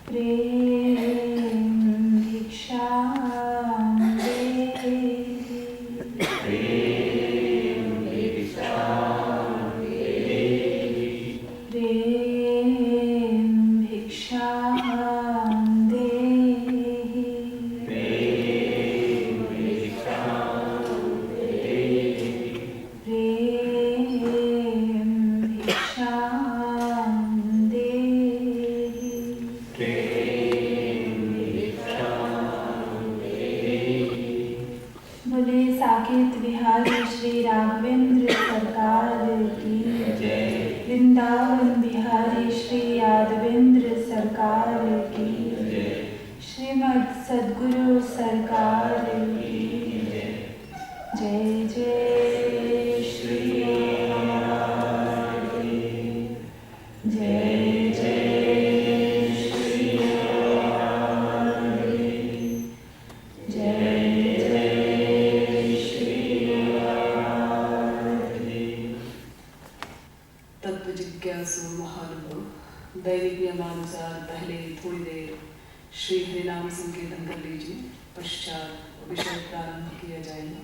प्रेम सरकार की जय। श्रीमद् सद्गुरु सरकार की जय। जय जय श्री राम की जय। जय श्री राम की जय। जय श्री राम की। तत्व जिज्ञासु महानुभव, दैनिक नियमानुसार पहले थोड़ी देर श्री हरिनाम संकीर्तन कर लीजिए, पश्चात विषय प्रारंभ किया जाएगा।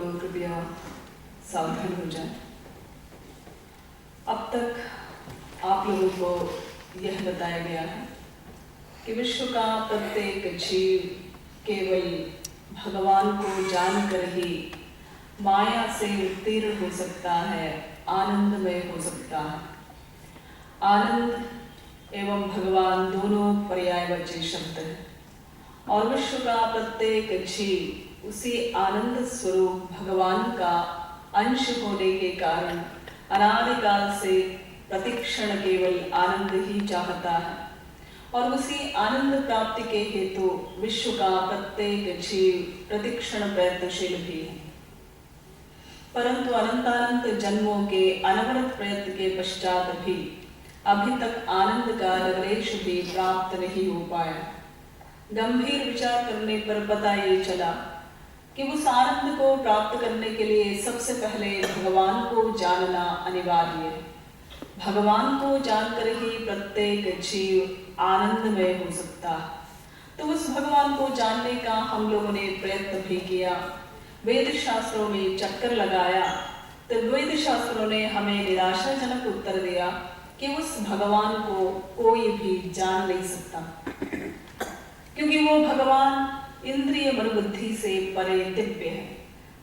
लोग कृपया सावधान हो जाएं। अब तक आप लोगों को यह बताया गया है कि विश्व का प्रत्येक जीव केवल भगवान को जानकर ही माया से उत्तीर्ण हो सकता है, आनंदमय हो सकता है। आनंद एवं भगवान दोनों पर्यायवाची शब्द हैं और विश्व का प्रत्येक जीव उसी आनंद स्वरूप भगवान का अंश होने के कारण अनादिकाल से प्रतिक्षण केवल आनंद ही चाहता है और उसी आनंद प्राप्ति के हेतु विश्व का प्रत्येक जीव प्रतिक्षण प्रयत्नशील भी है। परंतु अनंतानंत जन्मों के अनवरत प्रयत्न के पश्चात भी अभी तक आनंद का रवरेश भी प्राप्त नहीं हो पाया। गंभीर विचार करने पर पता ये चला कि उस आनंद को प्राप्त करने के लिए सबसे पहले भगवान को जानना अनिवार्य है। भगवान को जानकर ही प्रत्येक जीव आनंदमय हो सकता है। तो उस भगवान को जानने का हम लोगों ने प्रयत्न भी किया, वेद शास्त्रों में चक्कर लगाया, तो वेद शास्त्रों ने हमें निराशाजनक उत्तर दिया कि उस भगवान को कोई भी जान नहीं सकता, क्योंकि वो भगवान इंद्रिय मनोबुद्धि से परे दिव्य है।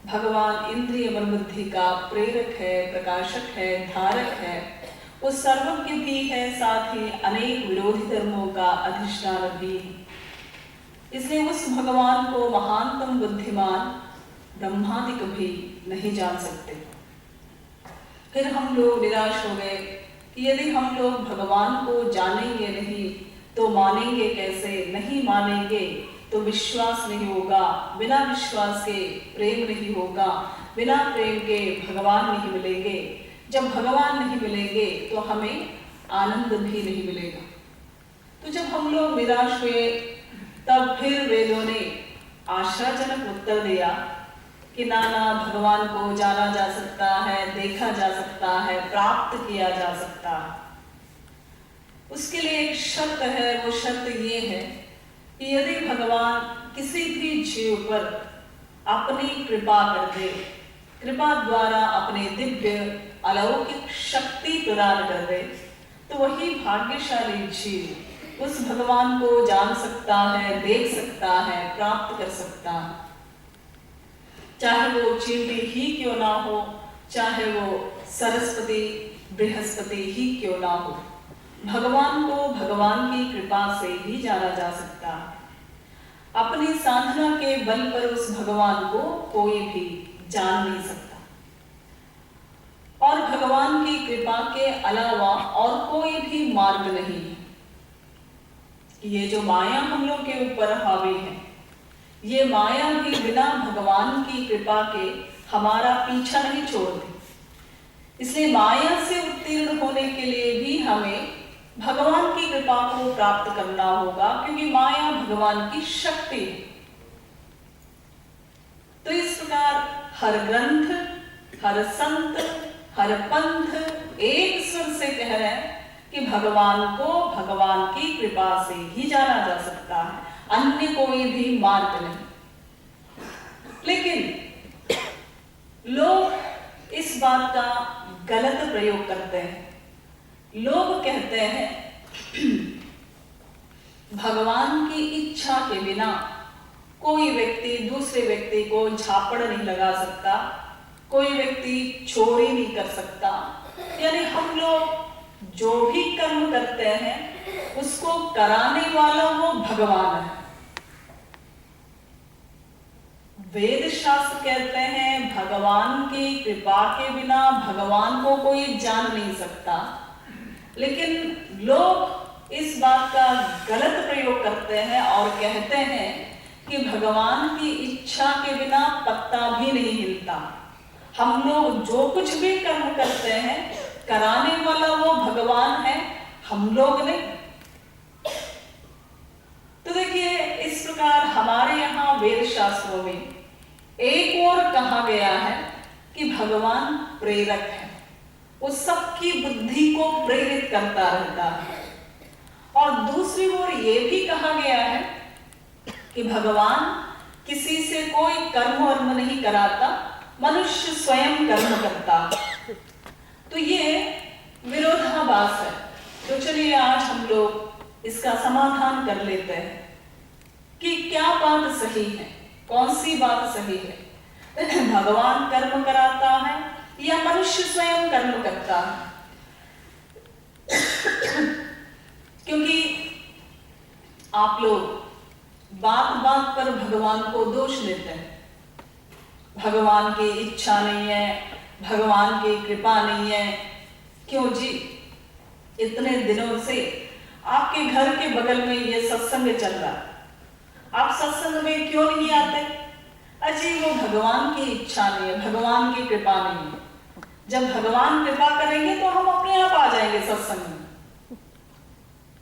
भगवान इंद्रिय मनोबुद्धि का प्रेरक है, प्रकाशक है, धारक है, वो सर्वज्ञ भी है, साथ ही अनेक विरोधी धर्मों का अधिष्ठान भी है। इसलिए उस भगवान को महानतम बुद्धिमान ब्रह्मादि कभी नहीं जान सकते। फिर हम लोग निराश हो गए कि यदि हम लोग भगवान को जानेंगे नहीं तो मानेंगे कैसे, नहीं मानेंगे तो विश्वास नहीं होगा, बिना विश्वास के प्रेम नहीं होगा, बिना प्रेम के भगवान नहीं मिलेंगे, जब भगवान नहीं मिलेंगे तो हमें आनंद भी नहीं मिलेगा। तो जब हम लोग निराश हुए तब फिर वेदों ने आशाजनक उत्तर दिया कि ना भगवान को जाना जा सकता है, देखा जा सकता है, प्राप्त किया जा सकता है। उसके लिए एक शर्त है, वो शर्त ये है कि यदि भगवान किसी भी जीव पर अपनी कृपा कर दे, कृपा द्वारा अपने दिव्य अलौकिक शक्ति प्रदान कर दे, तो वही भाग्यशाली जीव उस भगवान को जान सकता है, देख सकता है, प्राप्त कर सकता है। चाहे वो चींटी ही क्यों ना हो, चाहे वो सरस्वती बृहस्पति ही क्यों ना हो, भगवान को भगवान की कृपा से ही जाना जा सकता है। अपनी साधना के बल पर उस भगवान को कोई भी जान नहीं सकता और भगवान की कृपा के अलावा और कोई भी मार्ग नहीं है। ये जो माया हम लोग के ऊपर हावी है, ये माया भी बिना भगवान की कृपा के हमारा पीछा नहीं छोड़ती। इसलिए माया से उत्तीर्ण होने के लिए भी हमें भगवान की कृपा को प्राप्त करना होगा, क्योंकि माया भगवान की शक्ति है। तो इस प्रकार हर ग्रंथ, हर संत, हर पंथ एक स्वर से कह रहे हैं कि भगवान को भगवान की कृपा से ही जाना जा सकता है, अन्य कोई भी मार्ग नहीं। लेकिन लोग इस बात का गलत प्रयोग करते हैं। लोग कहते हैं भगवान की इच्छा के बिना कोई व्यक्ति दूसरे व्यक्ति को झापड़ नहीं लगा सकता, कोई व्यक्ति चोरी नहीं कर सकता, यानी हम लोग जो भी कर्म करते हैं उसको कराने वाला वो भगवान है। वेद शास्त्र कहते हैं भगवान की कृपा के बिना भगवान को कोई जान नहीं सकता, लेकिन लोग इस बात का गलत प्रयोग करते हैं और कहते हैं कि भगवान की इच्छा के बिना पत्ता भी नहीं हिलता। हम लोग जो कुछ भी कर्म करते हैं कराने वाला वो भगवान है, हम लोग नहीं। तो देखिए, इस प्रकार हमारे यहाँ वेद शास्त्रों में एक और कहा गया है कि भगवान प्रेरक है, वो सबकी बुद्धि को प्रेरित करता रहता है। और दूसरी ओर ये भी कहा गया है कि भगवान किसी से कोई कर्म वर्म नहीं कराता, मनुष्य स्वयं कर्म करता। तो ये विरोधाभास है। तो चलिए आज हम लोग इसका समाधान कर लेते हैं कि क्या बात सही है, कौन सी बात सही है। भगवान कर्म कराता है या मनुष्य स्वयं कर्म करता है? क्योंकि आप लोग बात बात पर भगवान को दोष देते हैं। भगवान की इच्छा नहीं है, भगवान की कृपा नहीं है। क्यों जी? इतने दिनों से आपके घर के बगल में ये सत्संग चल रहा है, आप सत्संग में क्यों नहीं आते? अजी वो भगवान की इच्छा नहीं है, भगवान की कृपा नहीं है। जब भगवान कृपा करेंगे तो हम अपने आप आ जाएंगे सत्संग में।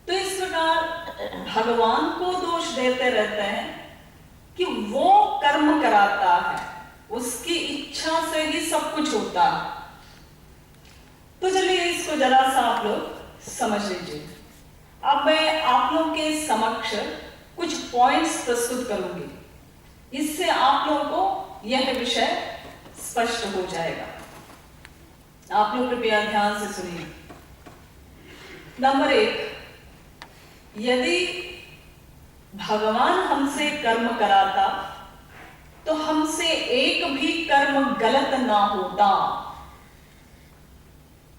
तो इस प्रकार भगवान को दोष देते रहते हैं कि वो कर्म कराता है, उसकी इच्छा से ही सब कुछ होता है। तो चलिए इसको जरा सा आप लोग समझ लीजिए। अब मैं आप लोग के समक्ष कुछ पॉइंट्स प्रस्तुत करूंगी, इससे आप लोगों को यह विषय स्पष्ट हो जाएगा। आप लोग कृपया ध्यान से सुनिए। नंबर 1, यदि भगवान हमसे कर्म कराता तो हमसे एक भी कर्म गलत ना होता।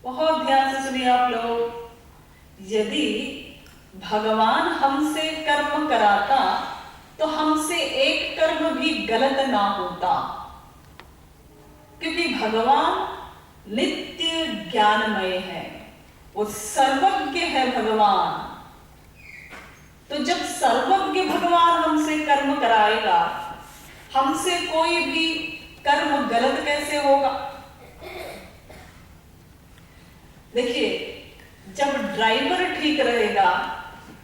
बहुत ध्यान से सुनिए आप लोग। यदि भगवान हमसे कर्म कराता तो हमसे एक कर्म भी गलत ना होता, क्योंकि भगवान नित्य ज्ञानमय है, वो सर्वज्ञ है भगवान। तो जब सर्वज्ञ भगवान हमसे कर्म कराएगा, हमसे कोई भी कर्म गलत कैसे होगा? देखिए, जब ड्राइवर ठीक रहेगा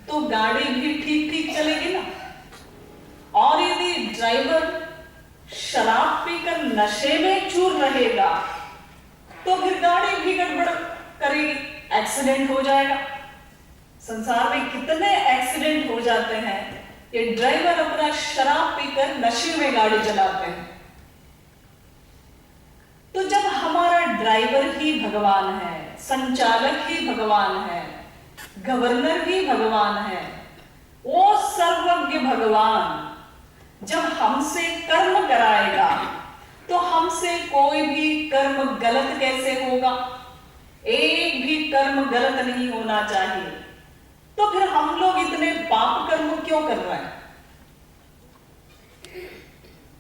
तो गाड़ी भी ठीक ठीक चलेगी ना। और यदि ड्राइवर शराब पीकर नशे में चूर रहेगा तो फिर गाड़ी भी गड़बड़ करेगी, एक्सीडेंट हो जाएगा। संसार में कितने एक्सीडेंट हो जाते हैं, ये ड्राइवर अपना शराब पीकर नशे में गाड़ी चलाते हैं। तो जब हमारा ड्राइवर ही भगवान है, संचालक ही भगवान है, गवर्नर ही भगवान है, वो सर्वज्ञ भगवान जब हमसे कर्म कराएगा तो हमसे कोई भी कर्म गलत कैसे होगा? एक भी कर्म गलत नहीं होना चाहिए। तो फिर हम लोग इतने पाप कर्म क्यों कर रहे हैं?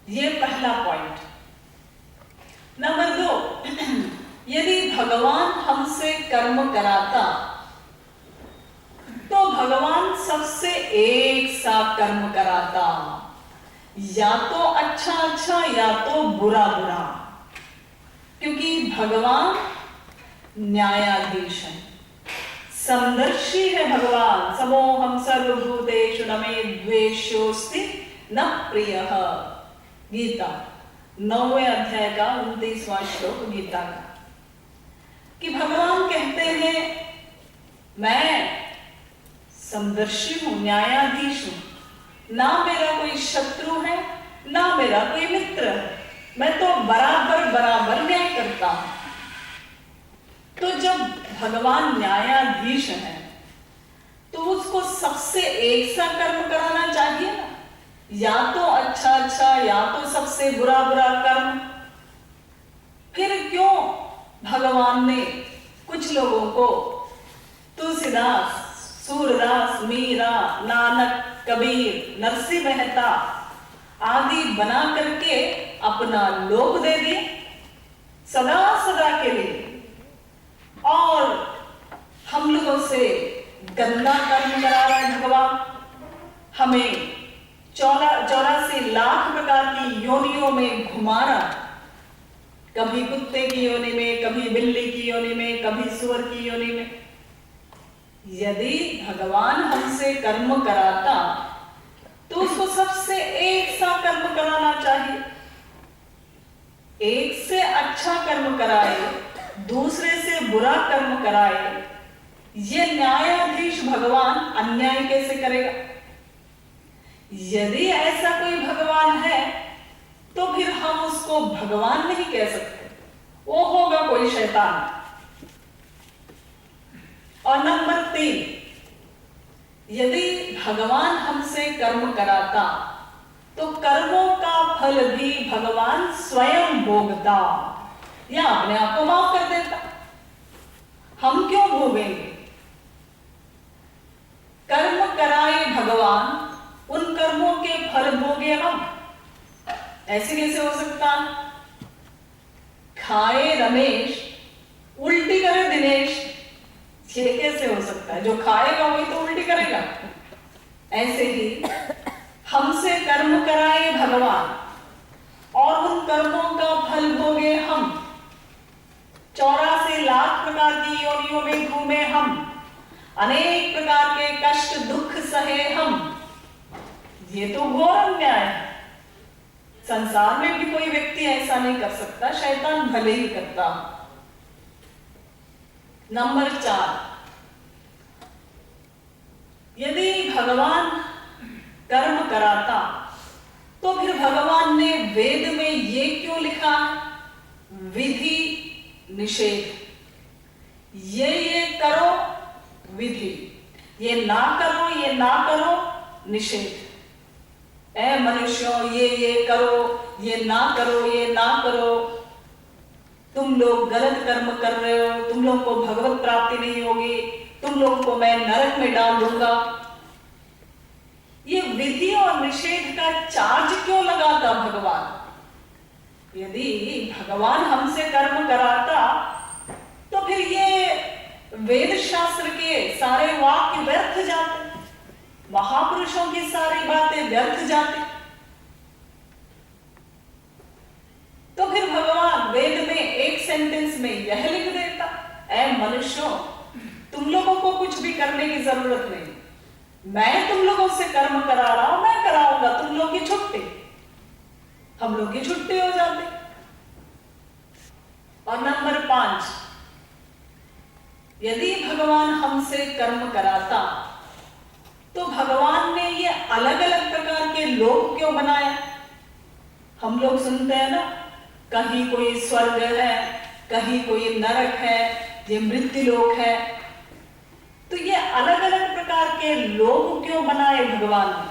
ये पहला पॉइंट। नंबर 2, यदि भगवान हमसे कर्म कराता तो भगवान सबसे एक सा कर्म कराता, या तो अच्छा अच्छा या तो बुरा बुरा, क्योंकि भगवान न्यायाधीश है, समदर्शी है भगवान। समोहम सर्वभूतेषु न मे द्वेषोऽस्ति न प्रियः। गीता 9वें अध्याय का 29वां श्लोक गीता का, कि भगवान कहते हैं मैं समदर्शी हूं, न्यायाधीश हूं, ना मेरा कोई शत्रु है ना मेरा कोई मित्र है, मैं तो बराबर बराबर न्याय करता हूं। तो जब भगवान न्यायाधीश है तो उसको सबसे एक सा कर्म कराना चाहिए ना, या तो अच्छा अच्छा या तो सबसे बुरा बुरा कर्म। फिर क्यों भगवान ने कुछ लोगों को तुलसीदास, सूरदास, मीरा, नानक, कबीर, नरसिंह मेहता आदि बना करके अपना लोक दे दिए सदा सदा के लिए, और हम लोगों से गंदा कर्म करा रहा है भगवान। हमें 84 लाख प्रकार की योनियों में घुमा रहा, कभी कुत्ते की योनि में, कभी बिल्ली की योनि में, कभी सुअर की योनि में। यदि भगवान हमसे कर्म कराता तो उसको सबसे एक सा कर्म कराना चाहिए। एक से अच्छा कर्म कराए, दूसरे से बुरा कर्म कराए, ये न्यायाधीश भगवान अन्याय कैसे करेगा? यदि ऐसा कोई भगवान है तो फिर हम उसको भगवान नहीं कह सकते, वो होगा कोई शैतान। और नंबर 3, यदि भगवान हमसे कर्म कराता तो कर्मों का फल भी भगवान स्वयं भोगता या अपने आप को माफ कर देता। हम क्यों भोगेंगे? कर्म कराए भगवान, उन कर्मों के फल भोगे हम। ऐसे कैसे हो सकता? खाए रमेश, उल्टी करे दिनेश, ये कैसे हो सकता है? जो खाएगा वही तो उल्टी करेगा। ऐसे ही हमसे कर्म कराए भगवान और उन कर्मों का फल भोगे हम। 84 लाख प्रकार की योनियों में घूमे हम, अनेक प्रकार के कष्ट दुख सहे हम। ये तो घोर अन्याय है। संसार में भी कोई व्यक्ति ऐसा नहीं कर सकता, शैतान भले ही करता। नंबर 4, यदि भगवान कर्म कराता तो फिर भगवान ने वेद में ये क्यों लिखा? विधि निषेध। ये करो विधि, ये ना करो, ये ना करो निषेध। ऐ मनुष्यों, ये करो, ये ना करो, ये ना करो। तुम लोग गलत कर्म कर रहे हो, तुम लोग को भगवत प्राप्ति नहीं होगी, तुम लोगों को मैं नरक में डाल दूंगा। ये विधि और निषेध का चार्ज क्यों लगाता भगवान? यदि भगवान हमसे कर्म कराता तो फिर ये वेद शास्त्र के सारे वाक्य व्यर्थ जाते, महापुरुषों की सारी बातें व्यर्थ जाती। तो फिर भगवान वेद में एक सेंटेंस में यह लिख देता, ऐ मनुष्यों, तुम लोगों को कुछ भी करने की जरूरत नहीं, मैं तुम लोगों से कर्म करा रहा हूं, मैं कराऊंगा, तुम लोग की छुट्टी। हम लोग की छुट्टी हो जाती। और नंबर 5, यदि भगवान हमसे कर्म कराता तो भगवान ने ये अलग अलग प्रकार के लोग क्यों बनाया? हम लोग सुनते हैं ना, कहीं कोई स्वर्ग है, कहीं कोई नरक है, ये मृत्युलोक है। तो ये अलग अलग प्रकार के लोग क्यों बनाए भगवान ने?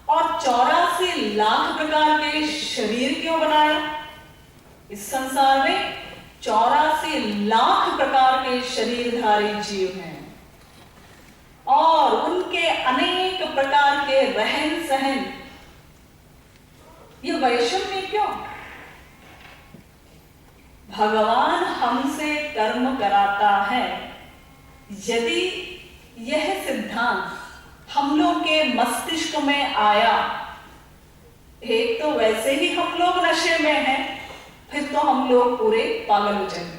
और 84 लाख प्रकार के शरीर क्यों बनाए? इस संसार में 84 लाख प्रकार के शरीरधारी जीव हैं और उनके अनेक प्रकार के रहन सहन। ये वैषम्य क्यों? भगवान हमसे कर्म कराता है, यदि यह सिद्धांत हम लोग के मस्तिष्क में आया, एक तो वैसे ही हम लोग नशे में हैं, फिर तो हम लोग पूरे पागल हो जाएंगे।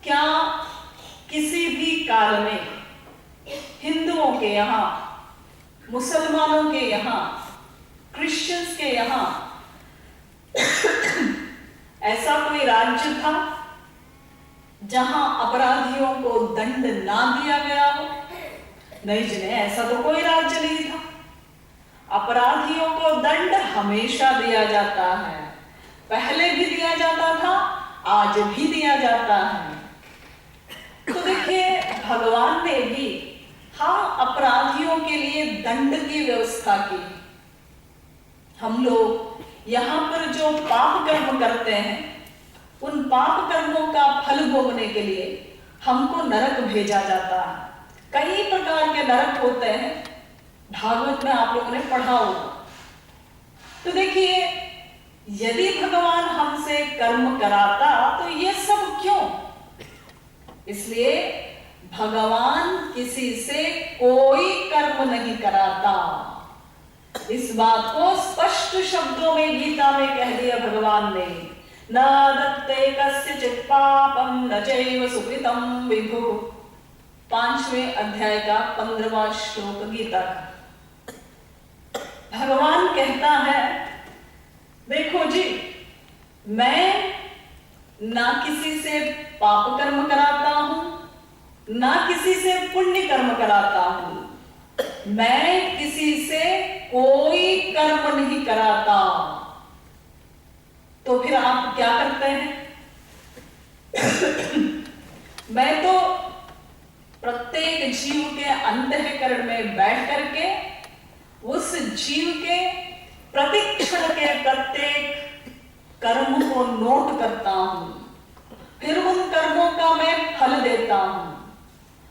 क्या किसी भी काल में हिंदुओं के यहाँ, मुसलमानों के यहाँ, क्रिश्चियंस के यहाँ ऐसा कोई राज्य था जहां अपराधियों को दंड ना दिया गया हो? नहीं जिन्हें, ऐसा तो कोई राज्य नहीं था। अपराधियों को दंड हमेशा दिया जाता है, पहले भी दिया जाता था, आज भी दिया जाता है। तो देखिए, भगवान ने भी अपराधियों के लिए दंड की व्यवस्था की। हम लोग यहाँ पर जो पाप कर्म करते हैं, उन पाप कर्मों का फल भोगने के लिए हमको नरक भेजा जाता है। कई प्रकार के नरक होते हैं, भागवत में आप लोगों ने पढ़ा होगा। तो देखिए, यदि भगवान हमसे कर्म कराता तो ये सब क्यों? इसलिए भगवान किसी से कोई कर्म नहीं कराता। इस बात को स्पष्ट शब्दों में गीता में कह दिया भगवान ने, न दत्ते कस्यचित् पापं न चैव सुकृतं विभु। 5वें अध्याय का 15वां श्लोक गीता का। भगवान कहता है, देखो जी, मैं ना किसी से पाप कर्म कराता हूं, ना किसी से पुण्य कर्म कराता हूं। मैं किसी से कोई कर्म नहीं कराता, तो फिर आप क्या करते हैं? मैं तो प्रत्येक जीव के अंतःकरण में बैठ करके उस जीव के प्रतिक्षण के प्रत्येक कर्म को नोट करता हूं, फिर उन कर्मों का मैं फल देता हूं।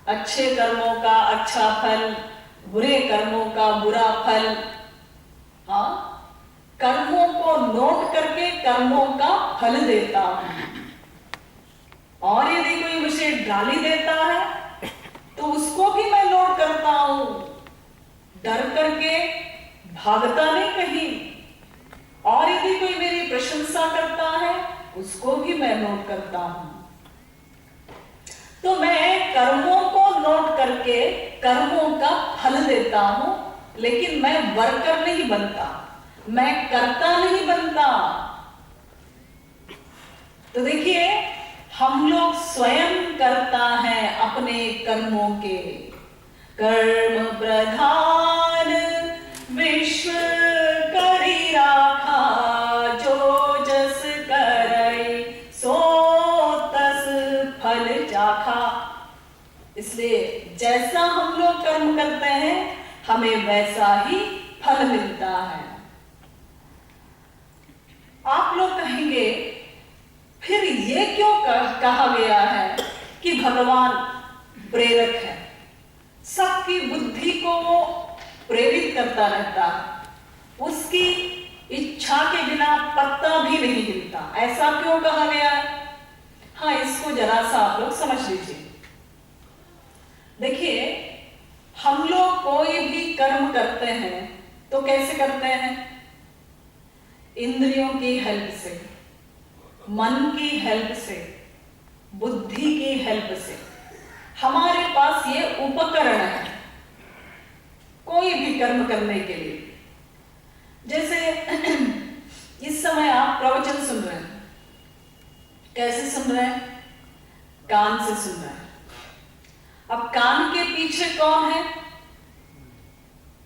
अच्छे कर्मों का अच्छा फल, बुरे कर्मों का बुरा फल। हाँ, कर्मों को नोट करके कर्मों का फल देता हूं। और यदि कोई मुझे गाली देता है तो उसको भी मैं नोट करता हूं, डर करके भागता नहीं कहीं। और यदि कोई मेरी प्रशंसा करता है उसको भी मैं नोट करता हूं। तो मैं कर्मों को नोट करके कर्मों का फल देता हूं, लेकिन मैं वर्कर नहीं बनता, मैं कर्ता नहीं बनता। तो देखिए, हम लोग स्वयं कर्ता हैं अपने कर्मों के। कर्म प्रधान विश्व करी राखा, जो जस करई सो तस फल चाखा। इसलिए जैसा हम लोग कर्म करते हैं हमें वैसा ही फल मिलता है। आप लोग कहेंगे फिर ये क्यों कहा गया है कि भगवान प्रेरक है, सबकी बुद्धि को वो प्रेरित करता रहता है, उसकी इच्छा के बिना पत्ता भी नहीं हिलता, ऐसा क्यों कहा गया है? हाँ, इसको जरा सा आप लोग समझ लीजिए। देखिए, हम लोग कोई भी कर्म करते हैं तो कैसे करते हैं? इंद्रियों की हेल्प से, मन की हेल्प से, बुद्धि की हेल्प से। हमारे पास ये उपकरण है कोई भी कर्म करने के लिए। जैसे इस समय आप प्रवचन सुन रहे हैं, कैसे सुन रहे हैं? कान से सुन रहे हैं। अब कान के पीछे कौन है?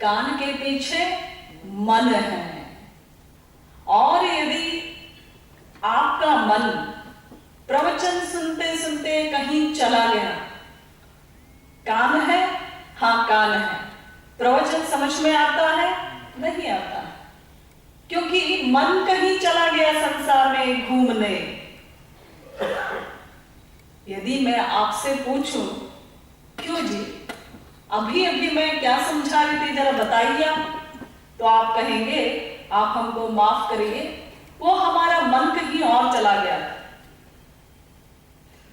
कान के पीछे मन है। और यदि आपका मन प्रवचन सुनते सुनते कहीं चला गया, कान है? हाँ, कान है। प्रवचन समझ में आता है? नहीं आता, क्योंकि मन कहीं चला गया संसार में घूमने। यदि मैं आपसे पूछूं, क्यों जी अभी अभी मैं क्या समझा रही थी, जरा बताइए आप, तो आप कहेंगे आप हमको माफ करिए, वो हमारा मन कहीं और चला गया।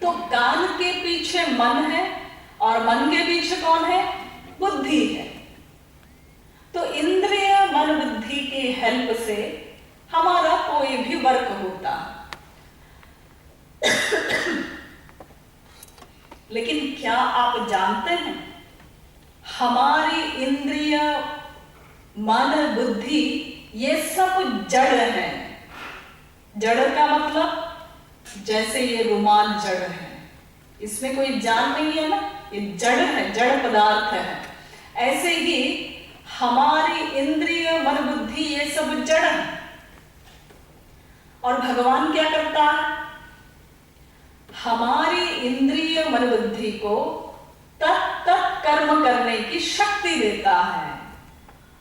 तो कान के पीछे मन है और मन के पीछे कौन है? बुद्धि है। तो इंद्रिय मन बुद्धि की हेल्प से हमारा कोई भी वर्क होता। लेकिन क्या आप जानते हैं, हमारी इंद्रिय मन बुद्धि ये सब जड़ है। जड़ का मतलब जैसे ये रुमाल जड़ है, इसमें कोई जान नहीं है ना, ये जड़ है, जड़ पदार्थ है। ऐसे ही हमारी इंद्रिय मन बुद्धि ये सब जड़ है। और भगवान क्या करता है? हमारी इंद्रिय मन बुद्धि को तत् कर्म करने की शक्ति देता है।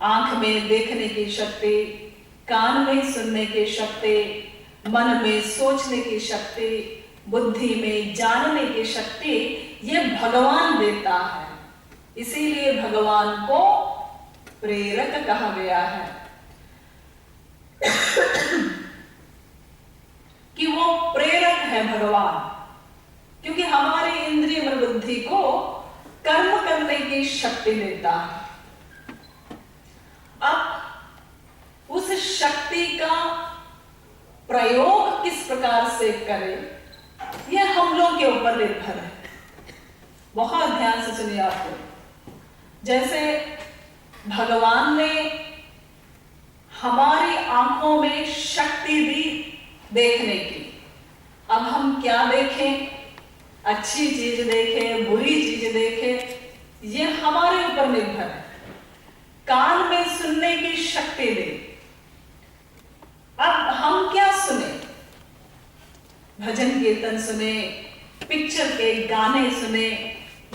आंख में देखने की शक्ति, कान में सुनने की शक्ति, मन में सोचने की शक्ति, बुद्धि में जानने की शक्ति, ये भगवान देता है। इसीलिए भगवान को प्रेरक कहा गया है कि वो प्रेरक है भगवान, क्योंकि हमारी इंद्रिय मन बुद्धि को कर्म करने की शक्ति देता है। अब उस शक्ति का प्रयोग किस प्रकार से करें, यह हम लोग के ऊपर निर्भर है। बहुत ध्यान से सुनिए आपको। जैसे भगवान ने हमारी आंखों में शक्ति दी देखने की। अब हम क्या देखें, अच्छी चीज देखें, बुरी चीज देखें, ये हमारे ऊपर निर्भर है। कान में सुनने की शक्ति दे। अब हम क्या सुने? भजन कीर्तन सुने, पिक्चर के गाने सुने,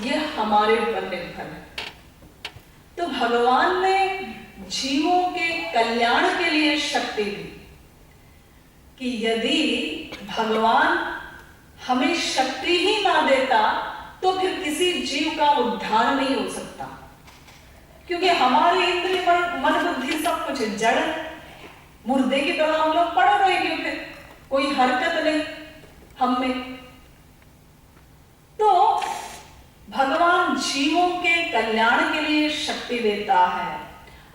ये हमारे ऊपर निर्भर है। तो भगवान ने जीवों के कल्याण के लिए शक्ति दी कि यदि भगवान हमें शक्ति ही ना देता तो फिर किसी जीव का उद्धार नहीं हो सकता, क्योंकि हमारे इंद्रिय मन बुद्धि सब कुछ जड़ है। मुर्दे की तरह हम लोग पड़े रहेंगे, फिर कोई हरकत नहीं हम में। तो भगवान जीवों के कल्याण के लिए शक्ति देता है।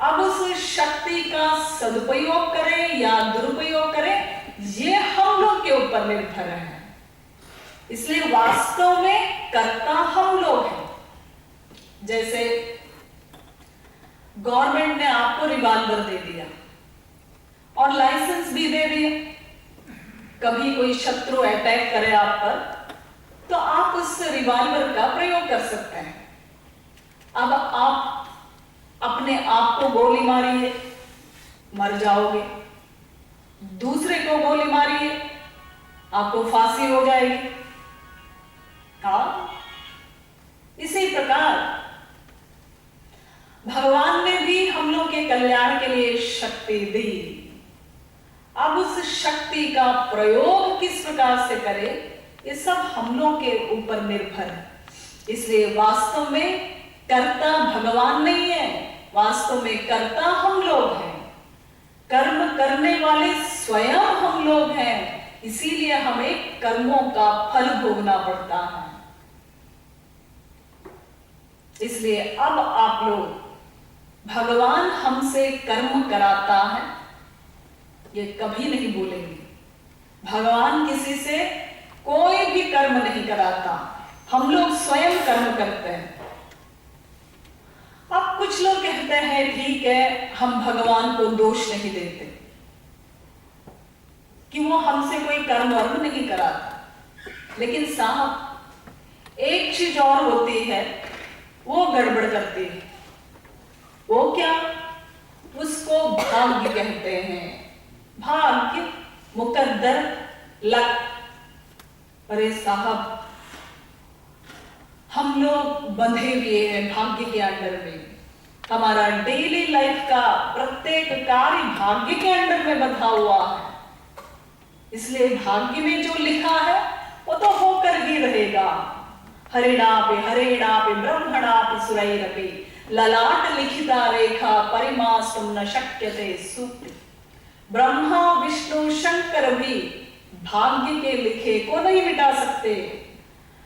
अब उस शक्ति का सदुपयोग करें या दुरुपयोग करें, ये हम लोग के ऊपर निर्भर है। इसलिए वास्तव में कर्ता हम लोग हैं। जैसे गवर्नमेंट ने आपको रिवॉल्वर दे दिया और लाइसेंस भी दे दिया, कभी कोई शत्रु अटैक करे आप पर तो आप उस रिवॉल्वर का प्रयोग कर सकते हैं। अब आप अपने आप को गोली मारिए, मर जाओगे। दूसरे को गोली मारिए, आपको फांसी हो जाएगी। हाँ, इसी प्रकार भगवान ने भी हम लोग के कल्याण के लिए शक्ति दी। अब उस शक्ति का प्रयोग किस प्रकार से करें, ये सब हम लोग के ऊपर निर्भर है। इसलिए वास्तव में कर्ता भगवान नहीं है, वास्तव में कर्ता हम लोग हैं। कर्म करने वाले स्वयं हम लोग हैं, इसीलिए हमें कर्मों का फल भोगना पड़ता है। इसलिए अब आप लोग, भगवान हमसे कर्म कराता है, ये कभी नहीं भूलेंगे। भगवान किसी से कोई भी कर्म नहीं कराता, हम लोग स्वयं कर्म करते हैं। अब कुछ लोग कहते हैं ठीक है, हम भगवान को दोष नहीं देते कि वो हमसे कोई कर्म वर्म नहीं कराता, लेकिन साहब एक चीज और होती है, वो गड़बड़ करती है। वो क्या? उसको भाग्य कहते हैं। भाग्य, मुकद्दर, लक। अरे साहब, हम लोग बंधे हुए हैं भाग्य के अंडर में। हमारा डेली लाइफ का प्रत्येक कार्य भाग्य के अंडर में बंधा हुआ है। इसलिए भाग्य में जो लिखा है वो तो होकर ही रहेगा। हरेणापि ब्रह्मणापि सुरैरपि ललाट लिखिता रेखा परिमास्तुं न शक्यते सूक्ति। ब्रह्मा विष्णु शंकर भी भाग्य के लिखे को नहीं मिटा सकते।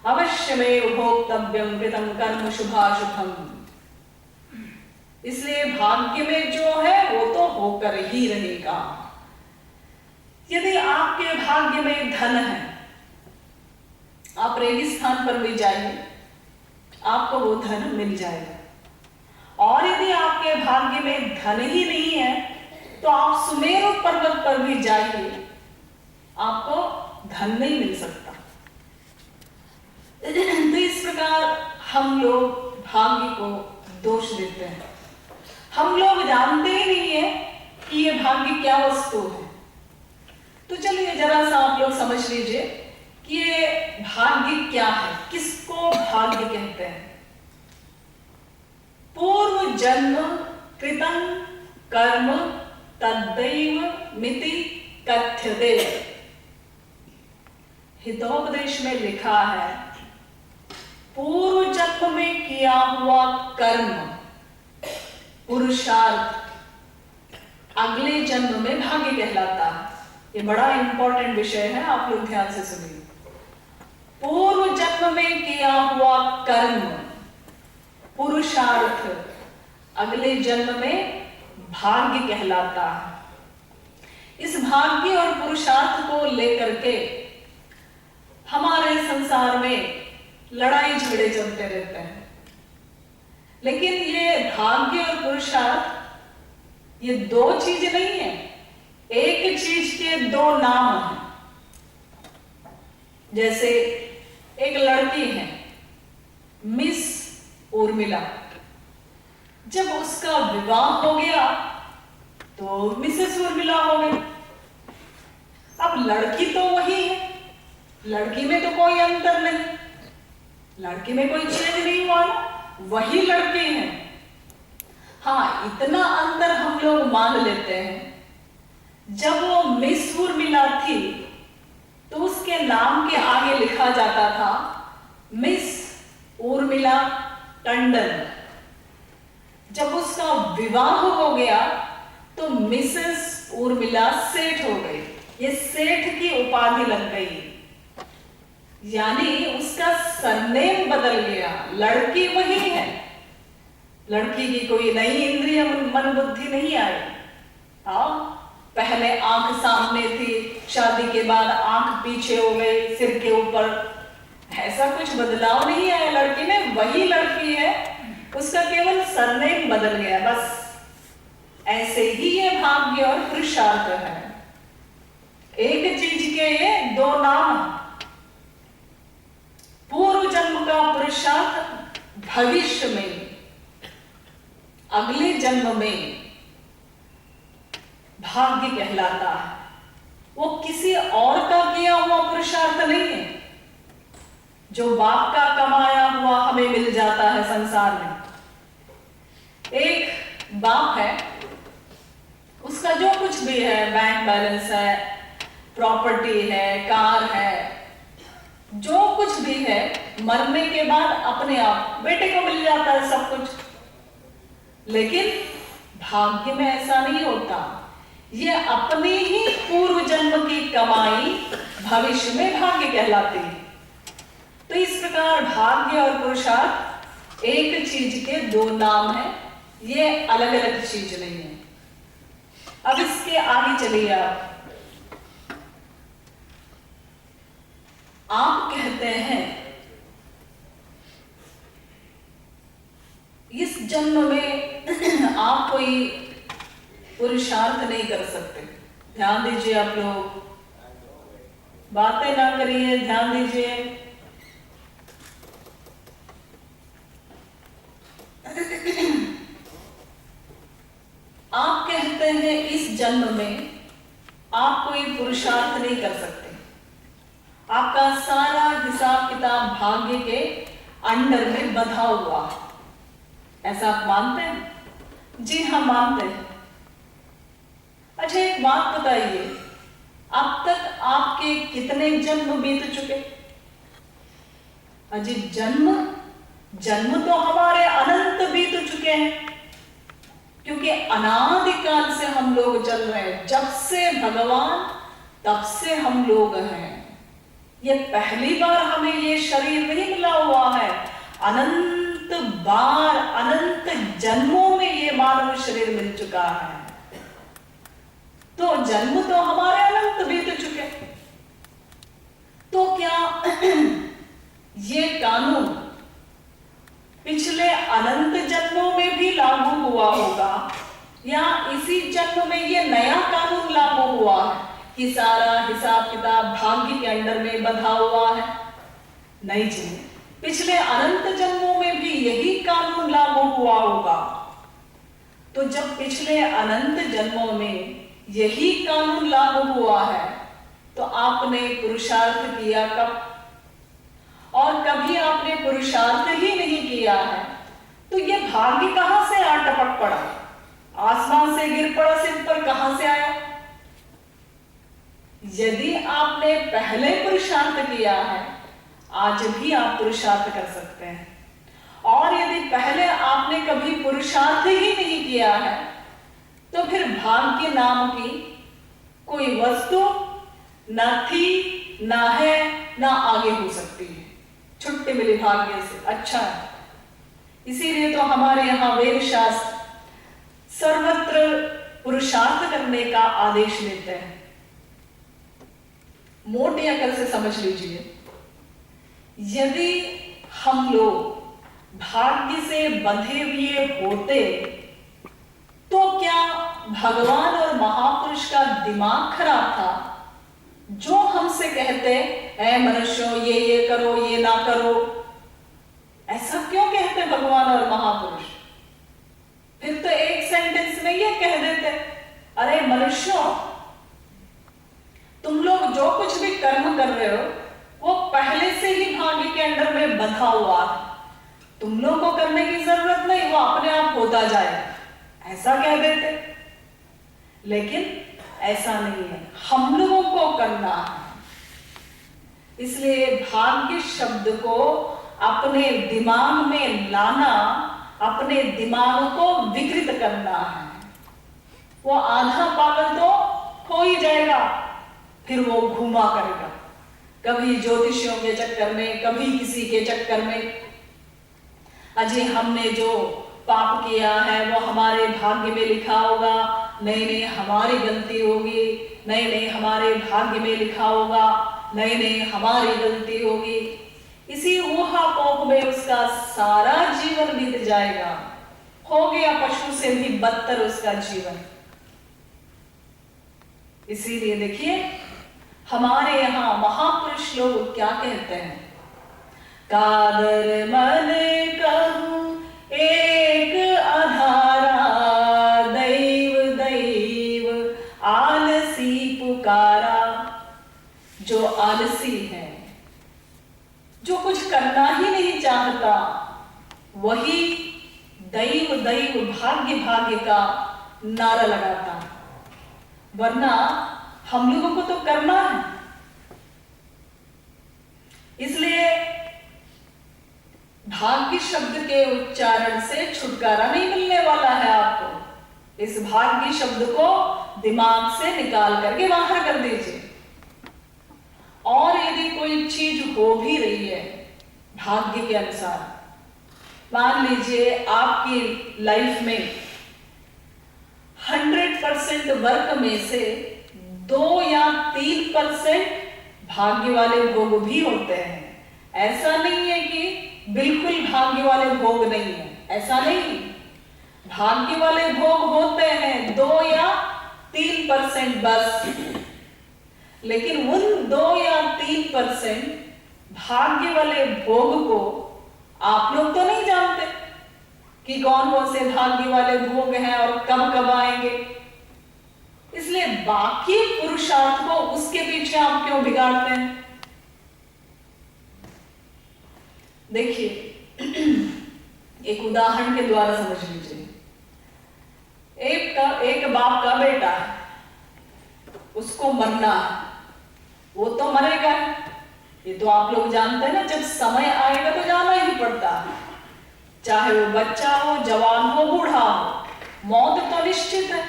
अवश्यमेव भोक्तव्यम कृतं कर्म शुभाशुभम। इसलिए भाग्य में जो है वो तो होकर ही रहेगा। यदि आपके भाग्य में धन है, आप रेगिस्तान पर भी जाइए, आपको वो धन मिल जाएगा। और यदि आपके भाग्य में धन ही नहीं है तो आप सुमेरु पर्वत पर भी जाइए, आपको धन नहीं मिल सकता। तो इस प्रकार हम लोग भाग्य को दोष देते हैं। हम लोग जानते ही नहीं है कि ये भाग्य क्या वस्तु है। तो चलिए जरा सा आप लोग समझ लीजिए कि ये भाग्य क्या है, किसको भाग्य कहते हैं। पूर्व जन्म कृतं कर्म तद्दैव मिति कथ्यते। हितोपदेश में लिखा है, पूर्व जन्म में किया हुआ कर्म पुरुषार्थ अगले जन्म में भाग्य कहलाता है। ये बड़ा इंपॉर्टेंट विषय है, आप लोग ध्यान से सुनिए। पूर्व जन्म में किया हुआ कर्म पुरुषार्थ अगले जन्म में भाग्य कहलाता है। इस भाग्य और पुरुषार्थ को लेकर के हमारे संसार में लड़ाई झगड़े चलते रहते हैं। लेकिन ये भाग्य और पुरुषार्थ ये दो चीज नहीं है, एक चीज के दो नाम हैं। जैसे एक लड़की है मिस उर्मिला, जब उसका विवाह हो गया तो मिसेस उर्मिला हो गई। अब लड़की तो वही है, लड़की में तो कोई अंतर नहीं, लड़की में कोई चेंज नहीं हुआ ना, वही लड़की है। हाँ, इतना अंतर हम लोग मान लेते हैं, जब वो मिस उर्मिला थी तो उसके नाम के आगे लिखा जाता था मिस उर्मिला टंडन। जब उसका विवाह हो गया तो मिसेस उर्मिला सेठ हो गई, ये सेठ की उपाधि लग गई, यानी उसका सरनेम बदल गया। लड़की वही है, लड़की की कोई नई इंद्रिय मन बुद्धि नहीं आई। हाँ, पहले आंख सामने थी, शादी के बाद आंख पीछे हो गई, सिर के ऊपर, ऐसा कुछ बदलाव नहीं आया लड़की में, वही लड़की है, उसका केवल सरनेम बदल गया बस। ऐसे ही ये भाग्य और पुरुषार्थ है, एक चीज के ये दो नाम। पूर्व जन्म का पुरुषार्थ भविष्य में, अगले जन्म में भाग्य कहलाता है। वो किसी और का किया हुआ पुरुषार्थ नहीं है, जो बाप का कमाया हुआ हमें मिल जाता है संसार में। एक बाप है, उसका जो कुछ भी है, बैंक बैलेंस है, प्रॉपर्टी है, कार है, जो कुछ भी है, मरने के बाद अपने आप बेटे को मिल जाता है सब कुछ। लेकिन भाग्य में ऐसा नहीं होता, ये अपनी ही पूर्व जन्म की कमाई भविष्य में भाग्य कहलाती है। तो इस प्रकार भाग्य और पुरुषार्थ एक चीज के दो नाम हैं, ये अलग अलग चीज नहीं है। अब इसके आगे चलिए। आप कहते हैं इस जन्म में आप कोई पुरुषार्थ नहीं कर सकते। ध्यान दीजिए आप लोग, बातें ना करिए, ध्यान दीजिए। आप कहते हैं इस जन्म में आप कोई पुरुषार्थ नहीं कर सकते, आपका सारा हिसाब किताब भाग्य के अंडर में बंधा हुआ है, ऐसा आप मानते हैं? जी हाँ, मानते हैं। अच्छा, एक बात बताइए, अब तक आपके कितने जन्म बीत चुके? अजी जन्म तो हमारे अनंत बीत चुके हैं, क्योंकि अनादिकाल से हम लोग चल रहे हैं, जब से भगवान तब से हम लोग हैं। ये पहली बार हमें ये शरीर नहीं मिला हुआ है, अनंत बार अनंत जन्मों में ये मानव शरीर मिल चुका है। तो जन्म तो हमारे अनंत बीत चुके। तो क्या ये कानून पिछले अनंत जन्मों में भी लागू हुआ होगा, या इसी जन्म में ये नया कानून लागू हुआ है कि सारा हिसाब किताब भाग्य के अंडर में बंधा हुआ है? नहीं जी, पिछले अनंत जन्मों में भी यही कानून लागू हुआ होगा। तो जब पिछले अनंत जन्मों में यही कानून लागू हुआ है, तो आपने पुरुषार्थ किया कब? और कभी आपने पुरुषार्थ ही नहीं किया है, तो ये भाग्य कहां से आ टपक पड़ा? आसमान से गिर पड़ा सिर पर, कहां से आया? यदि आपने पहले पुरुषार्थ किया है, आज भी आप पुरुषार्थ कर सकते हैं। और यदि पहले आपने कभी पुरुषार्थ ही नहीं किया है, तो फिर भाग्य नाम की कोई वस्तु न थी, ना है, ना आगे हो सकती है। छुट्टी मिली भाग्य से, अच्छा है। इसीलिए तो हमारे यहाँ वेद शास्त्र सर्वत्र पुरुषार्थ करने का आदेश देते हैं। मोटी अकल से समझ लीजिए, यदि हम लोग भाग्य से बंधे हुए होते, तो क्या भगवान और महापुरुष का दिमाग खराब था जो हमसे कहते हैं मनुष्यों ये करो, ये ना करो? ऐसा क्यों कहते भगवान और महापुरुष? फिर तो एक सेंटेंस में ये कह देते, अरे मनुष्यों, तुम लोग जो कुछ भी कर्म कर रहे हो वो पहले से ही भाग्य के अंडर में बंधा हुआ है, तुम लोग को करने की जरूरत नहीं, वो अपने आप होता जाए, ऐसा कह देते। लेकिन ऐसा नहीं है, हम लोगों को करना है। इसलिए भाग्य शब्द को अपने दिमाग में लाना, अपने दिमाग को विकृत करना है। वो आधा पागल तो हो ही जाएगा, फिर वो घूमा करेगा, कभी ज्योतिषियों के चक्कर में, कभी किसी के चक्कर में। अजय हमने जो पाप किया है वो हमारे भाग्य में लिखा होगा, नहीं नहीं हमारी गलती होगी, नहीं नहीं हमारे भाग्य में लिखा होगा, नहीं नहीं हमारी गलती होगी। इसी ऊहापोह में उसका सारा जीवन बीत जाएगा, हो गया पशु से भी बदतर उसका जीवन। इसीलिए देखिए हमारे यहाँ महापुरुष लोग क्या कहते हैं, कादर मन कहूं एक अधारा, दैव दैव आलसी पुकारा। जो आलसी है, जो कुछ करना ही नहीं चाहता, वही दैव दैव भाग्य भाग्य का नारा लगाता, वरना हम लोगों को तो करना है। इसलिए भाग्य शब्द के उच्चारण से छुटकारा नहीं मिलने वाला है आपको। इस भाग्य शब्द को दिमाग से निकाल करके बाहर कर दीजिए। और यदि कोई चीज हो भी रही है भाग्य के अनुसार, मान लीजिए आपकी लाइफ में 100% वर्क में से 2 या 3% भाग्य वाले भोग भी होते हैं। ऐसा नहीं है कि बिल्कुल भाग्य वाले भोग नहीं है, ऐसा नहीं। भाग्य वाले भोग होते हैं 2 या 3% बस। लेकिन उन 2 या 3% भाग्य वाले भोग को आप लोग तो नहीं जानते कि कौन कौन से भाग्य वाले भोग हैं और कब कब आएंगे। इसलिए बाकी पुरुषार्थ को उसके पीछे आप क्यों बिगाड़ते हैं। देखिए एक उदाहरण के द्वारा समझ लीजिए। एक बाप का बेटा है, उसको मरना है, वो तो मरेगा, ये तो आप लोग जानते हैं ना। जब समय आएगा तो जाना ही पड़ता है, चाहे वो बच्चा हो, जवान हो, बूढ़ा हो, मौत तो निश्चित है।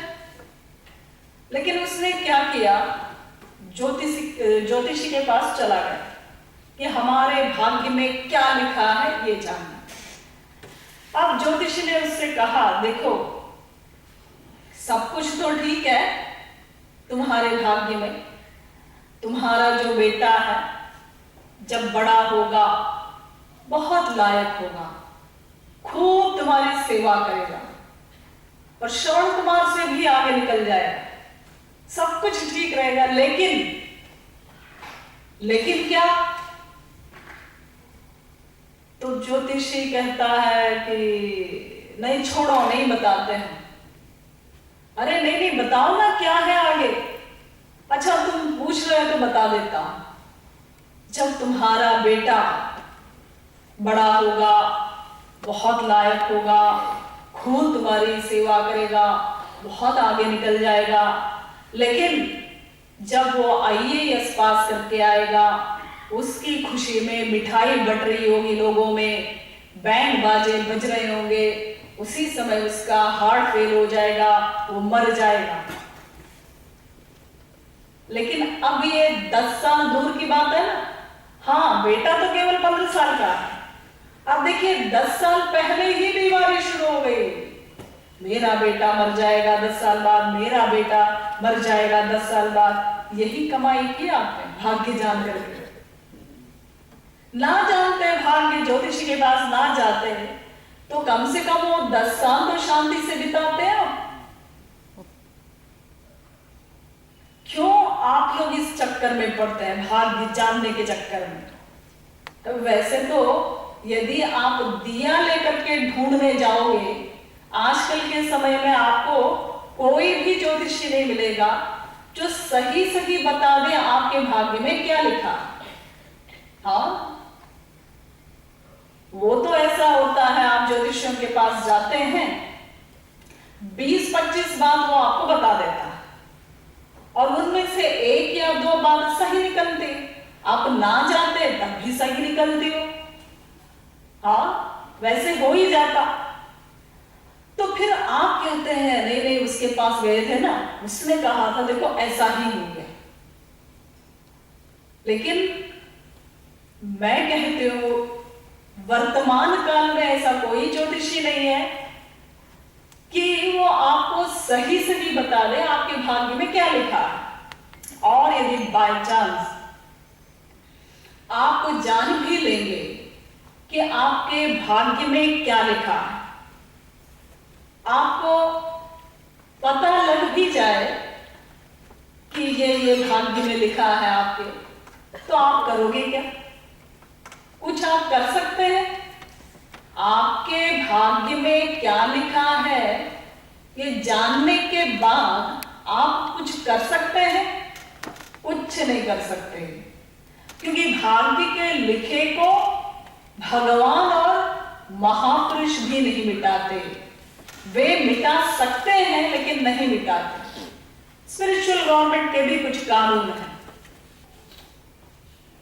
लेकिन उसने क्या किया, ज्योतिषी के पास चला गया कि हमारे भाग्य में क्या लिखा है ये जानना। अब ज्योतिषी ने उससे कहा, देखो सब कुछ तो ठीक है तुम्हारे भाग्य में, तुम्हारा जो बेटा है जब बड़ा होगा बहुत लायक होगा, खूब तुम्हारी सेवा करेगा और श्रवण कुमार से भी आगे निकल जाएगा, सब कुछ ठीक रहेगा। लेकिन क्या? तो ज्योतिषी कहता है कि नहीं छोड़ो, नहीं बताते हैं। अरे नहीं नहीं बताओ ना क्या है आगे। अच्छा तुम पूछ रहे हो तो बता देता हूं। जब तुम्हारा बेटा बड़ा होगा, बहुत लायक होगा, खूब तुम्हारी सेवा करेगा, बहुत आगे निकल जाएगा, लेकिन जब वो IAS पास करके आएगा, उसकी खुशी में मिठाई बट रही होगी, लोगों में बैंड बाजे बज रहे होंगे, उसी समय उसका हार्ट फेल हो जाएगा, वो मर जाएगा। लेकिन अब ये 10 साल दूर की बात है ना। हाँ बेटा तो केवल 15 साल का है। अब देखिए 10 साल पहले ही बीमारी शुरू हो गई, मेरा बेटा मर जाएगा 10 साल बाद, मेरा बेटा मर जाएगा 10 साल बाद। यही कमाई की आपने भाग्य जान करके। ना जानते भाग्य, ज्योतिषी के पास ना जाते तो कम से कम वो 10 साल तो शांति से बिताते हैं आप। क्यों आप लोग इस चक्कर में पड़ते हैं, भाग्य जानने के चक्कर में? तो वैसे तो यदि आप दिया लेकर के ढूंढने जाओगे आजकल के समय में आपको कोई भी ज्योतिषी नहीं मिलेगा जो सही सही बता दे आपके भाग्य में क्या लिखा। हाँ, वो तो ऐसा होता है, आप ज्योतिषियों के पास जाते हैं, 20-25 बात वो आपको बता देता है और उनमें से 1 या 2 बात सही निकलती, आप ना जाते तब भी सही निकलती हो। हाँ, वैसे हो ही जाता। तो फिर आप कहते हैं नहीं नहीं, उसके पास गए थे ना, उसने कहा था देखो ऐसा ही हो गया। लेकिन मैं कहती हूं वर्तमान काल में ऐसा कोई ज्योतिषी नहीं है कि वो आपको सही सही बता दे आपके भाग्य में क्या लिखा है। और यदि बाय चांस आपको जान भी लेंगे कि आपके भाग्य में क्या लिखा है, आपको पता लग भी जाए कि ये भाग्य में लिखा है आपके, तो आप करोगे क्या? कुछ आप कर सकते हैं? आपके भाग्य में क्या लिखा है ये जानने के बाद आप कुछ कर सकते हैं? कुछ नहीं कर सकते, क्योंकि भाग्य के लिखे को भगवान और महापुरुष भी नहीं मिटाते। वे मिटा सकते हैं लेकिन नहीं मिटाते। स्पिरिचुअल गवर्नमेंट के भी कुछ कानून हैं।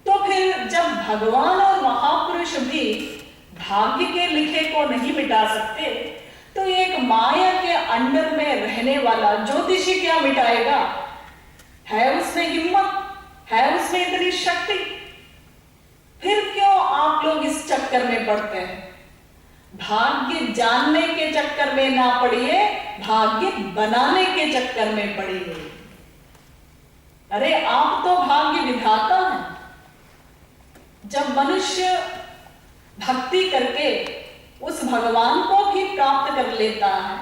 तो फिर जब भगवान और महापुरुष भी भाग्य के लिखे को नहीं मिटा सकते, तो एक माया के अंडर में रहने वाला ज्योतिषी क्या मिटाएगा? है उसमें हिम्मत? है उसमें इतनी शक्ति? फिर क्यों आप लोग इस चक्कर में पड़ते हैं? भाग्य जानने के चक्कर में ना पड़िए, भाग्य बनाने के चक्कर में पड़िए। अरे आप तो भाग्य विधाता हैं। जब मनुष्य भक्ति करके उस भगवान को भी प्राप्त कर लेता है,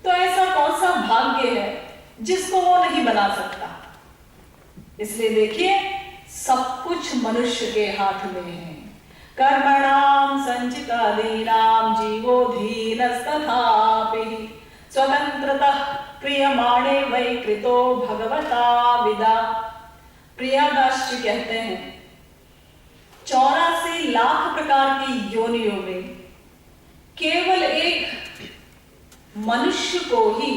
तो ऐसा कौन सा भाग्य है जिसको वो नहीं बना सकता? इसलिए देखिए, सब कुछ मनुष्य के हाथ में है। कर्मणाम संचितादीनाम जीवो धीनस्तथापि स्वतंत्रतः क्रियमाणे वै कृतो भगवता विदा। प्रियादास जी कहते हैं 84 लाख प्रकार की योनियों में केवल एक मनुष्य को ही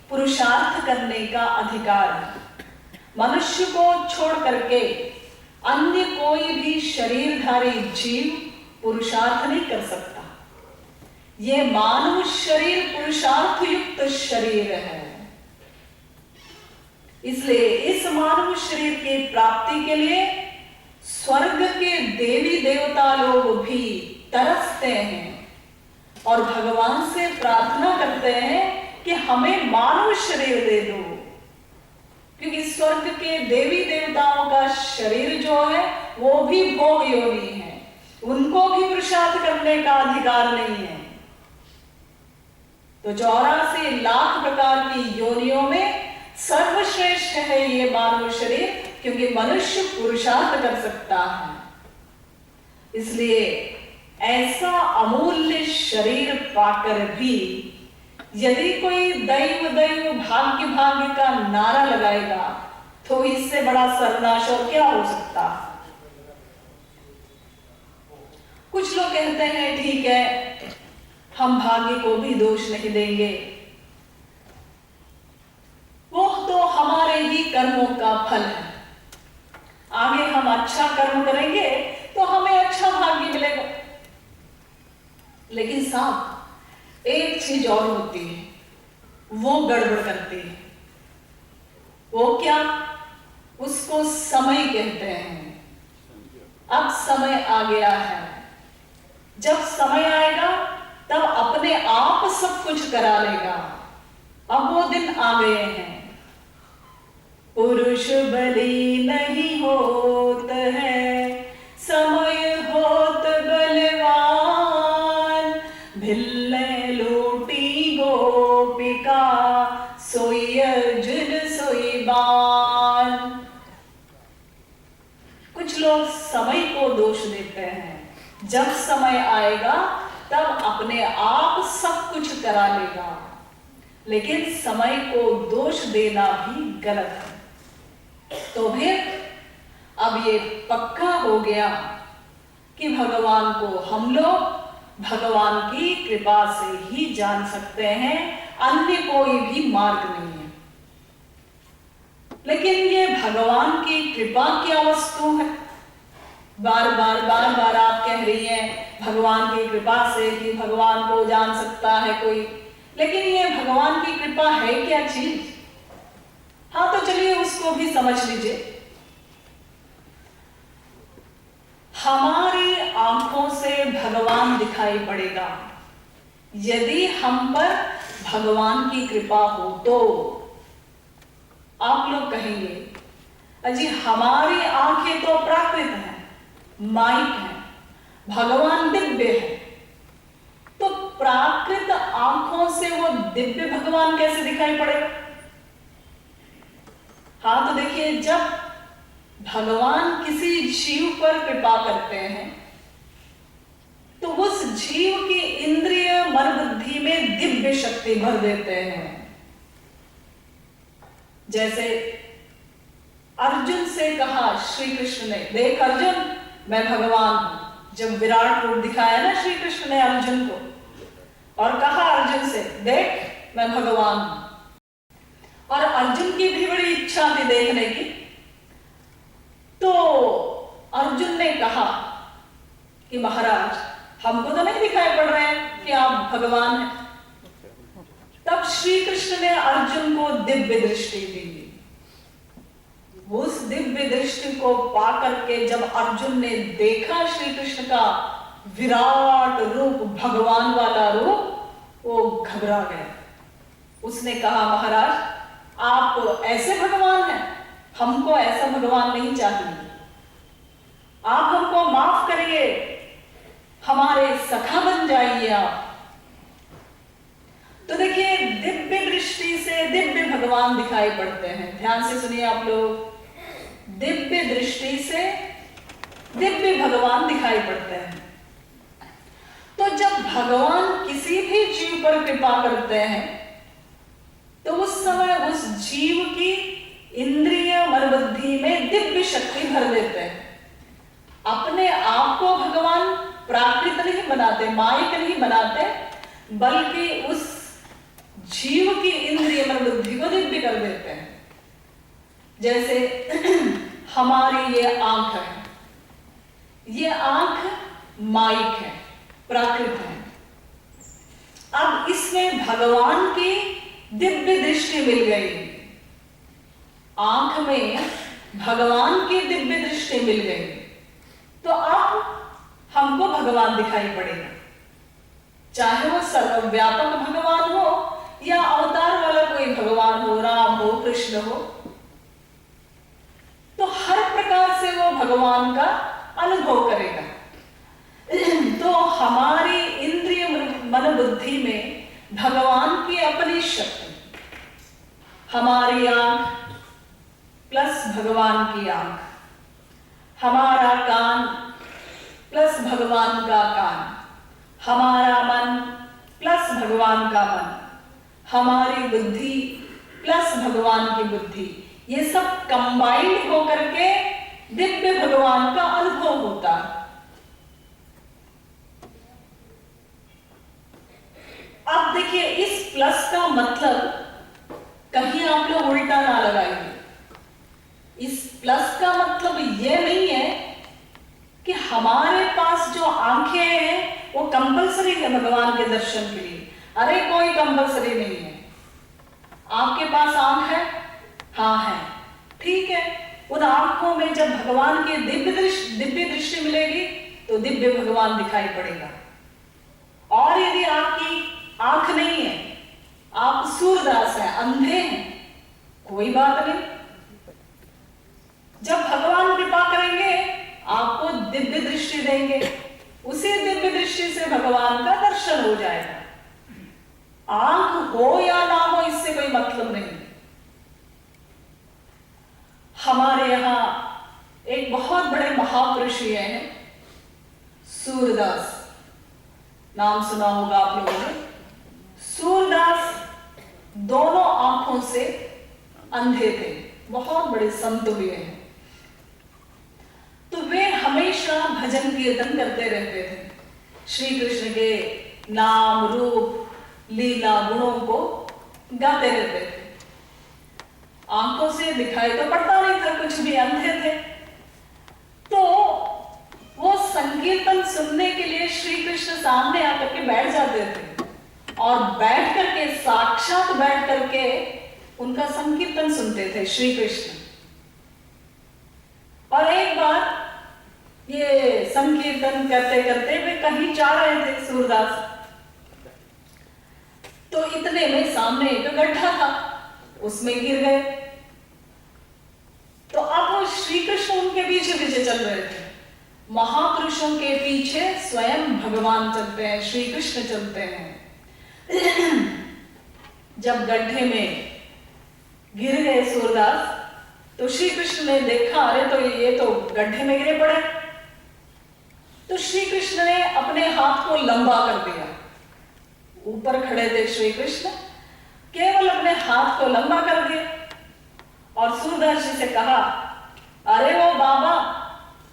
पुरुषार्थ करने का अधिकार है। मनुष्य को छोड़ करके अन्य कोई भी शरीरधारी जीव पुरुषार्थ नहीं कर सकता। यह मानव शरीर पुरुषार्थ युक्त शरीर है। इसलिए इस मानव शरीर की प्राप्ति के लिए स्वर्ग के देवी देवता लोग भी तरसते हैं और भगवान से प्रार्थना करते हैं कि हमें मानव शरीर दे दो, क्योंकि स्वर्ग के देवी देवताओं का शरीर जो है वो भी भोग योनि है, उनको भी पुरुषार्थ करने का अधिकार नहीं है। तो 84 लाख प्रकार की योनियों में सर्वश्रेष्ठ है ये मानव शरीर, क्योंकि मनुष्य पुरुषार्थ कर सकता है। इसलिए ऐसा अमूल्य शरीर पाकर भी यदि कोई दैव दैव भाग्य भाग्य का नारा लगाएगा, तो इससे बड़ा सर्वनाश और क्या हो सकता? कुछ लोग कहते हैं ठीक है, हम भाग्य को भी दोष नहीं देंगे, वो तो हमारे ही कर्मों का फल है। आगे हम अच्छा कर्म करेंगे तो हमें अच्छा भाग्य मिलेगा। लेकिन साहब, एक चीज और होती है, वो गड़बड़ करती है। वो क्या? उसको समय कहते हैं। अब समय आ गया है, जब समय आएगा तब अपने आप सब कुछ करा लेगा। अब वो दिन आ गए हैं। पुरुष बली नहीं होत है, समय होत बलवान, भिल्ले लूटी गोपिका, सोई अर्जुन सोई बान। कुछ लोग समय को दोष देते हैं। जब समय आएगा तब अपने आप सब कुछ करा लेगा। लेकिन समय को दोष देना भी गलत है। तो फिर अब ये पक्का हो गया कि भगवान को हम लोग भगवान की कृपा से ही जान सकते हैं, अन्य कोई भी मार्ग नहीं है। लेकिन ये भगवान की कृपा क्या वस्तु है? बार बार आप कह रही हैं भगवान की कृपा से कि भगवान को जान सकता है कोई, लेकिन ये भगवान की कृपा है क्या चीज? हाँ, तो चलिए उसको भी समझ लीजिए। हमारी आंखों से भगवान दिखाई पड़ेगा यदि हम पर भगवान की कृपा हो तो। आप लोग कहेंगे अजी हमारी आंखें तो प्राकृत हैं, माइक है, भगवान दिव्य है, तो प्राकृत आंखों से वो दिव्य भगवान कैसे दिखाई पड़ेगा? हाँ, तो देखिए, जब भगवान किसी जीव पर कृपा करते हैं तो उस जीव की इंद्रिय मन बुद्धि में दिव्य शक्ति भर देते हैं। जैसे अर्जुन से कहा श्री कृष्ण ने, देख अर्जुन मैं भगवान हूं। जब विराट रूप दिखाया ना श्री कृष्ण ने अर्जुन को, और कहा अर्जुन से देख मैं भगवान हूं। और अर्जुन की भी बड़ी इच्छा थी देखने की, तो अर्जुन ने कहा कि महाराज हमको तो नहीं दिखाई पड़ रहे हैं कि आप भगवान हैं। तब श्री कृष्ण ने अर्जुन को दिव्य दृष्टि दी। उस दिव्य दृष्टि को पाकर के जब अर्जुन ने देखा श्री कृष्ण का विराट रूप, भगवान वाला रूप, वो घबरा गया। उसने कहा महाराज आप ऐसे भगवान हैं, हमको ऐसा भगवान नहीं चाहिए, आप हमको माफ करिए, हमारे सखा बन जाइए आप। तो देखिए, दिव्य दृष्टि से दिव्य भगवान दिखाई पड़ते हैं। ध्यान से सुनिए आप लोग, दिव्य दृष्टि से दिव्य भगवान दिखाई पड़ते हैं। तो जब भगवान किसी भी जीव पर कृपा करते हैं तो उस समय उस जीव की इंद्रिय मन बुद्धि में दिव्य शक्ति भर देते हैं। अपने आप को भगवान प्राकृत नहीं बनाते, माइक नहीं बनाते, बल्कि उस जीव की इंद्रिय मन बुद्धि को दिव्य कर देते हैं। जैसे हमारी ये आंख है, ये आंख माइक है, प्राकृत है। अब इसमें भगवान की दिव्य दृष्टि मिल गई, आंख में भगवान की दिव्य दृष्टि मिल गई, तो अब हमको भगवान दिखाई पड़ेगा। चाहे वो सर्वव्यापक भगवान हो या अवतार वाला कोई भगवान हो, राम हो, कृष्ण हो, तो हर प्रकार से वो भगवान का अनुभव करेगा। तो हमारी इंद्रिय मन बुद्धि में भगवान की अपनी शक्ति, हमारी आंख प्लस भगवान की आंख, हमारा कान प्लस भगवान का कान, हमारा मन प्लस भगवान का मन, हमारी बुद्धि प्लस भगवान की बुद्धि, ये सब कंबाइंड होकर के दिव्य भगवान का अनुभव होता है। अब देखिए, इस प्लस का मतलब कहीं आप लोग उल्टा ना लगाइए। इस प्लस का मतलब ये नहीं है कि हमारे पास जो आंखें हैं वो कंपलसरी है भगवान के दर्शन के लिए। अरे कोई कंपलसरी नहीं है। आपके पास आंख है, हाँ है, ठीक है। उन आंखों में जब भगवान की दिव्य दृष्टि मिलेगी तो दिव्य भगवान दिखाई पड़ेगा। और यदि आपकी आंख नहीं है, आप सूरदास हैं, अंधे हैं, कोई बात नहीं, जब भगवान कृपा करेंगे आपको दिव्य दृष्टि देंगे, उसी दिव्य दृष्टि से भगवान का दर्शन हो जाएगा। आंख हो या ना हो इससे कोई मतलब नहीं। हमारे यहां एक बहुत बड़े महापुरुष हैं सूरदास। नाम सुना होगा आप लोगों ने। सूरदास दोनों आंखों से अंधे थे, बहुत बड़े संत हुए हैं। तो वे हमेशा भजन कीर्तन करते रहते थे, श्री कृष्ण के नाम रूप लीला गुणों को गाते रहते थे। आंखों से दिखाई तो पड़ता नहीं था कुछ भी, अंधे थे। तो वो संकीर्तन सुनने के लिए श्री कृष्ण सामने आकर के बैठ जाते थे और बैठ करके साक्षात बैठ करके उनका संकीर्तन सुनते थे श्री कृष्ण। और एक बार ये संकीर्तन करते करते वे कहीं जा रहे थे सूरदास, तो इतने में सामने एक गड्ढा था, उसमें गिर गए। तो अब वो श्री कृष्ण उनके पीछे पीछे चल रहे थे। महापुरुषों के पीछे स्वयं भगवान चलते हैं, श्री कृष्ण चलते हैं। जब गड्ढे में गिर गए सूरदास, तो श्री कृष्ण ने देखा, अरे तो ये तो गड्ढे में गिरे पड़े। तो श्री कृष्ण ने अपने हाथ को लंबा कर दिया। ऊपर खड़े थे श्री कृष्ण, केवल अपने हाथ को लंबा कर दिया और सूरदास जी से कहा, अरे वो बाबा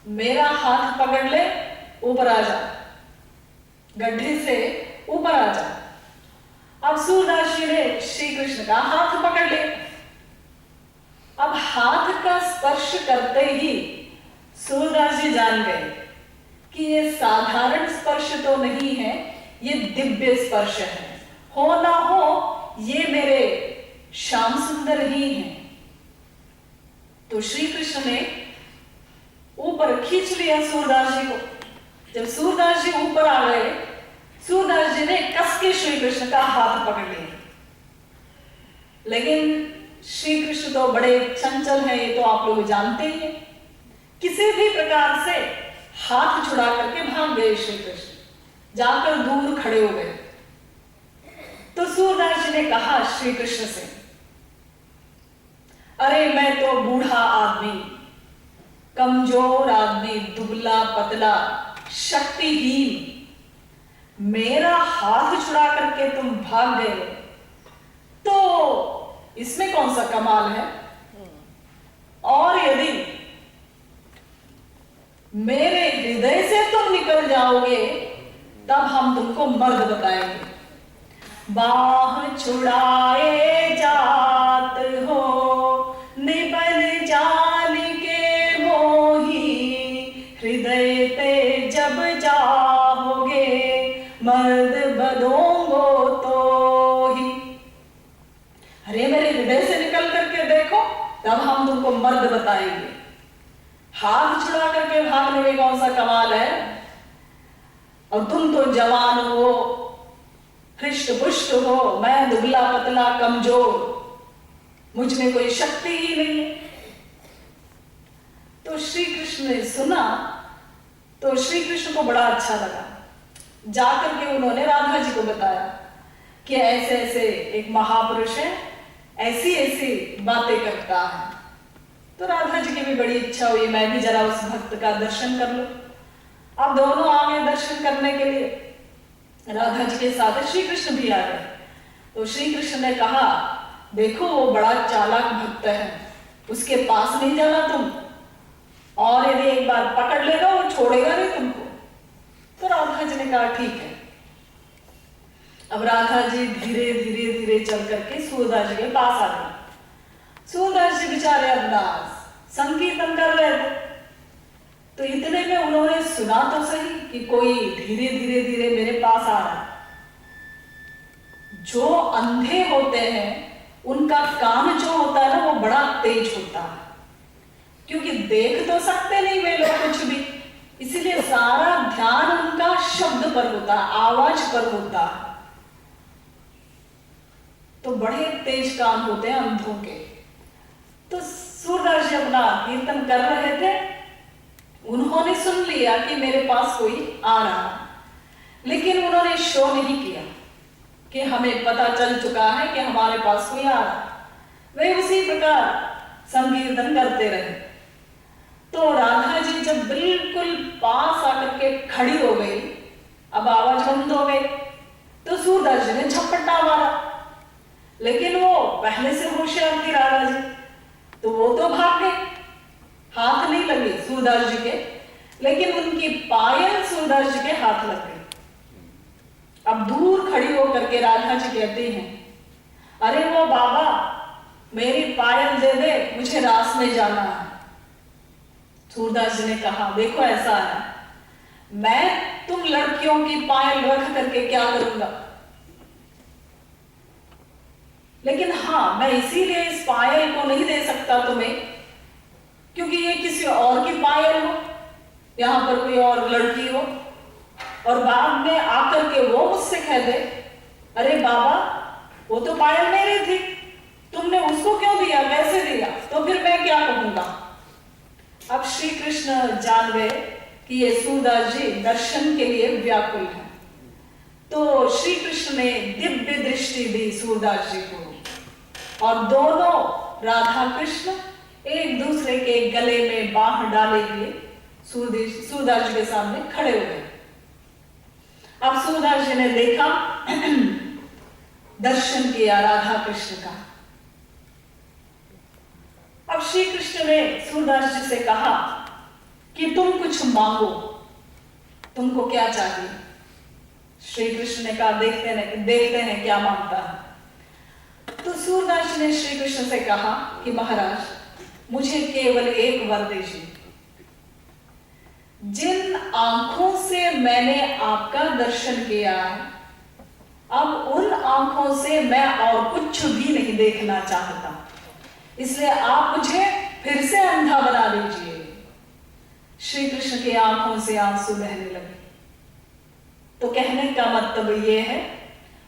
मेरा हाथ पकड़ ले, ऊपर आ जा, गड्ढे से ऊपर आ जा। अब सूरदास जी ने श्री कृष्ण का हाथ पकड़ लिया। अब हाथ का स्पर्श करते ही सूरदास जी जान गए कि ये साधारण स्पर्श तो नहीं है, ये दिव्य स्पर्श है। हो ना हो ये मेरे श्याम सुंदर ही हैं। तो श्री कृष्ण ने ऊपर खींच लिया सूरदास जी को। जब सूरदास जी ऊपर आ गए, सूरदास जी ने कस के श्री कृष्ण का हाथ पकड़ लिया। लेकिन श्री कृष्ण तो बड़े चंचल हैं, ये तो आप लोग जानते ही हैं। किसी भी प्रकार से हाथ छुड़ा करके भाग गए श्री कृष्ण, जाकर दूर खड़े हो गए। तो सूरदास जी ने कहा श्री कृष्ण से, अरे मैं तो बूढ़ा आदमी, कमजोर आदमी, दुबला पतला, शक्तिहीन, मेरा हाथ छुड़ा करके तुम भाग गए, तो इसमें कौन सा कमाल है? और यदि मेरे हृदय से तुम निकल जाओगे तब हम तुमको मर्द बताएंगे। बाह छुड़ाए जात हो निबल जान के मोही, हृदय पे जब जाओगे मर्द बदोंगो तो ही। अरे मेरे हृदय से निकल करके देखो तब हम तुमको मर्द बताएंगे। हाथ छुड़ा करके भागने में कौन सा कमाल है? और तुम तो जवान हो, हृष्ट पुष्ट हो, मैं दुबला पतला कमजोर, मुझ में कोई शक्ति ही नहीं है। तो श्री कृष्ण ने सुना तो श्री कृष्ण को बड़ा अच्छा लगा। जाकर के उन्होंने राधा जी को बताया कि ऐसे ऐसे एक महापुरुष है, ऐसी ऐसी बातें करता है। तो राधा जी की भी बड़ी इच्छा हुई, मैं भी जरा उस भक्त का दर्शन कर लूं। अब दोनों आ गए दर्शन करने के लिए, राधा जी के साथ श्री कृष्ण भी आ गए। तो श्री कृष्ण ने कहा, देखो वो बड़ा चालाक भक्त है, उसके पास नहीं जाना तुम, और यदि एक बार पकड़ लेगा वो छोड़ेगा नहीं तुमको। तो राधा जी ने कहा ठीक है। अब राधा जी धीरे धीरे धीरे चल करके सूरदास जी के पास आ गए। सूरदास जी बेचारे अपना संकीर्तन कर रहे थे, तो इतने में उन्होंने सुना तो सही कि कोई धीरे धीरे धीरे मेरे पास आ रहा है। जो अंधे होते हैं उनका कान जो होता है ना वो बड़ा तेज होता है, क्योंकि देख तो सकते नहीं वे लोग कुछ भी, इसीलिए सारा ध्यान उनका शब्द पर होता है, आवाज पर होता है। तो बड़े तेज कान होते हैं अंधों के। तो सूरदास जी अपना कीर्तन कर रहे थे, उन्होंने सुन लिया कि मेरे पास कोई आ रहा है, लेकिन उन्होंने शो नहीं किया कि हमें पता चल चुका है कि हमारे पास कोई आ रहा है। वे उसी प्रकार संकीर्तन करते रहे। तो राधा जी जब बिल्कुल पास आकर के खड़ी हो गई, अब आवाज बंद हो गई, सूरदास जी ने झपट्टा मारा, लेकिन वो पहले से होशियार थी राधा जी, तो वो तो भाग गए, हाथ नहीं लगे सूरदास जी के, लेकिन उनकी पायल सूरदास जी के हाथ लग गई। अब दूर खड़ी होकर के राधा जी कहती हैं, अरे वो बाबा मेरी पायल दे दे, मुझे रास में जाना है। सूरदास जी ने कहा, देखो ऐसा है, मैं तुम लड़कियों की पायल रख करके क्या करूंगा, लेकिन हाँ मैं इसीलिए इस पायल को नहीं दे सकता तुम्हें क्योंकि ये किसी और की पायल हो, यहां पर कोई और लड़की हो, और बाद में आकर के वो मुझसे कह दे, अरे बाबा वो तो पायल मेरी थी, तुमने उसको क्यों दिया, कैसे दिया, तो फिर मैं क्या कहूंगा। अब श्री कृष्ण जान गए कि ये सूरदास जी दर्शन के लिए व्याकुल है, तो श्री कृष्ण ने दिव्य दृष्टि दी सूरदास जी को, और दोनों राधा कृष्ण एक दूसरे के गले में बाह डाले हुए सूरदास जी के सामने खड़े हो गए। अब सूरदास जी ने देखा, दर्शन किया राधा कृष्ण का। अब श्री कृष्ण ने सूरदास जी से कहा कि तुम कुछ मांगो, तुमको क्या चाहिए। श्री कृष्ण ने कहा, देखते हैं क्या मांगता है। तो सूरदास जी ने श्री कृष्ण से कहा कि महाराज मुझे केवल एक वर दीजिए, जिन आंखों से मैंने आपका दर्शन किया है, अब उन आंखों से मैं और कुछ भी नहीं देखना चाहता, इसलिए आप मुझे फिर से अंधा बना दीजिए। श्री कृष्ण की आंखों से आंसू बहने लगे। तो कहने का मतलब ये है,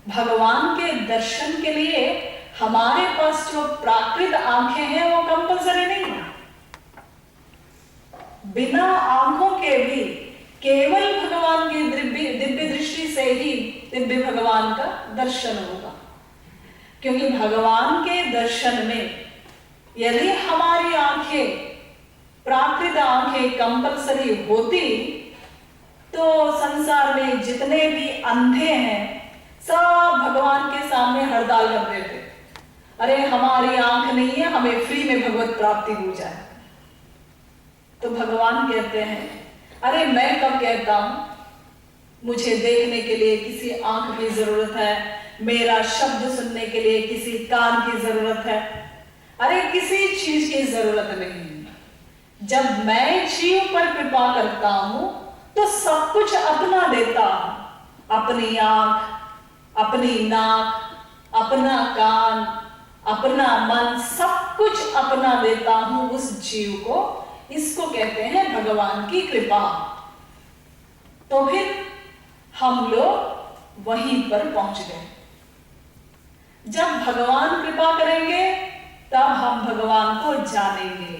भगवान के दर्शन के लिए हमारे पास जो प्राकृत आंखें हैं वो कंपल्सरी नहीं है। बिना आंखों के भी केवल भगवान की दिव्य दृष्टि से ही दिव्य भगवान का दर्शन होगा, क्योंकि भगवान के दर्शन में यदि हमारी आंखें, प्राकृत आंखें कंपल्सरी होती तो संसार में जितने भी अंधे हैं सब भगवान के सामने हड़ताल कर देते, अरे हमारी आंख नहीं है, हमें फ्री में भगवत प्राप्ति हो जाए। तो भगवान कहते हैं, अरे मैं कब कहता हूं मुझे देखने के लिए किसी आंख की जरूरत है, मेरा शब्द सुनने के लिए किसी कान की जरूरत है, अरे किसी चीज की जरूरत नहीं। जब मैं जीव पर कृपा करता हूं तो सब कुछ अपना देता हूं, अपनी आंख, अपनी नाक, अपना कान, अपना मन, सब कुछ अपना देता हूं उस जीव को। इसको कहते हैं भगवान की कृपा। तो फिर हम लोग वहीं पर पहुंच गए। जब भगवान कृपा करेंगे तब हम भगवान को जानेंगे,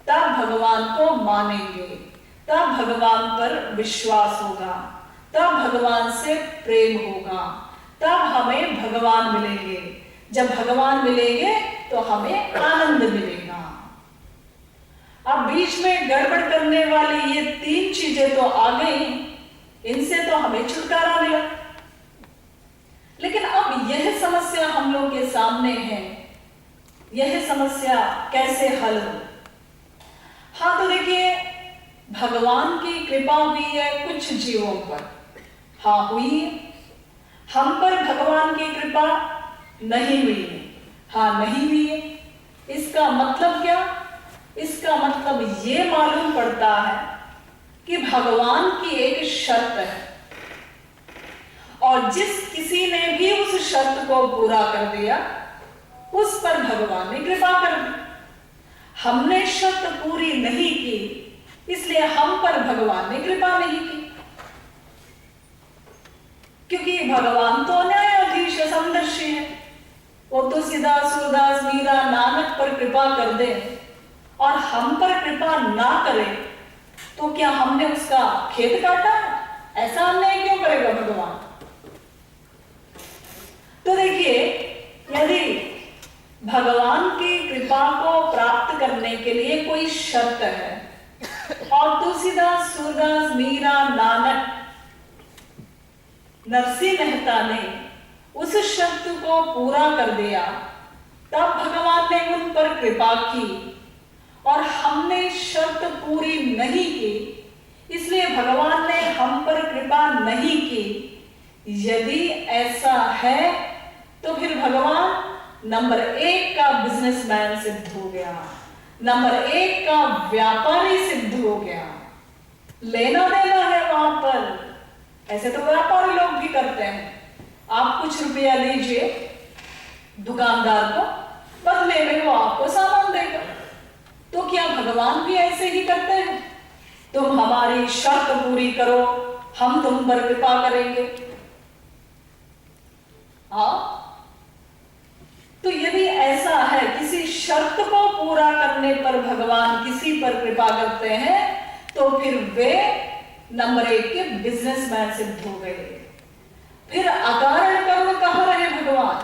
तब भगवान को मानेंगे, तब भगवान पर विश्वास होगा, तब भगवान से प्रेम होगा, तब हमें भगवान मिलेंगे। जब भगवान मिलेंगे तो हमें आनंद मिलेगा। अब बीच में गड़बड़ करने वाली ये तीन चीजें तो आ गई, इनसे तो हमें छुटकारा मिला, लेकिन अब यह समस्या हम लोग के सामने है, यह समस्या कैसे हल हो। हाँ तो देखिए, भगवान की कृपा हुई है कुछ जीवों पर, हाँ हुई है। हम पर भगवान की कृपा नहीं हुई है, हाँ नहीं हुई है। इसका मतलब क्या? इसका मतलब ये मालूम पड़ता है कि भगवान की एक शर्त है, और जिस किसी ने भी उस शर्त को पूरा कर दिया उस पर भगवान ने कृपा कर दी। हमने शर्त पूरी नहीं की, इसलिए हम पर भगवान ने कृपा नहीं की, क्योंकि भगवान तो न्यायाधीश समदर्शी है। वो तो सीधा सूरदास, मीरा, नानक पर कृपा कर दे और हम पर कृपा ना करे तो क्या हमने उसका खेत काटा है? ऐसा अन्याय क्यों करेगा भगवान? तो देखिए, यदि भगवान की कृपा को प्राप्त करने के लिए कोई शर्त है और तुलसीदास, सूरदास, मीरा, नानक, नरसिंह मेहता ने उस शर्त को पूरा कर दिया, तब भगवान ने उन पर कृपा की। और हमने शर्त पूरी नहीं की, इसलिए भगवान ने हम पर कृपा नहीं की। यदि ऐसा है तो फिर भगवान नंबर 1 का बिजनेसमैन सिद्ध हो गया, नंबर 1 का व्यापारी सिद्ध हो गया। लेना देना है वहां पर। ऐसे तो व्यापारी लोग भी करते हैं, आप कुछ रुपया लीजिए दुकानदार को, बदले में वो आपको सामान देगा। तो क्या भगवान भी ऐसे ही करते हैं? तुम हमारी शर्त पूरी करो, हम तुम पर कृपा करेंगे। हाँ, तो यदि ऐसा है, किसी शर्त को पूरा करने पर भगवान किसी पर कृपा करते हैं, तो फिर वे नंबर 1 के बिजनेसमैन सिद्ध हो गए। फिर अकारण करुण कहां रहे भगवान?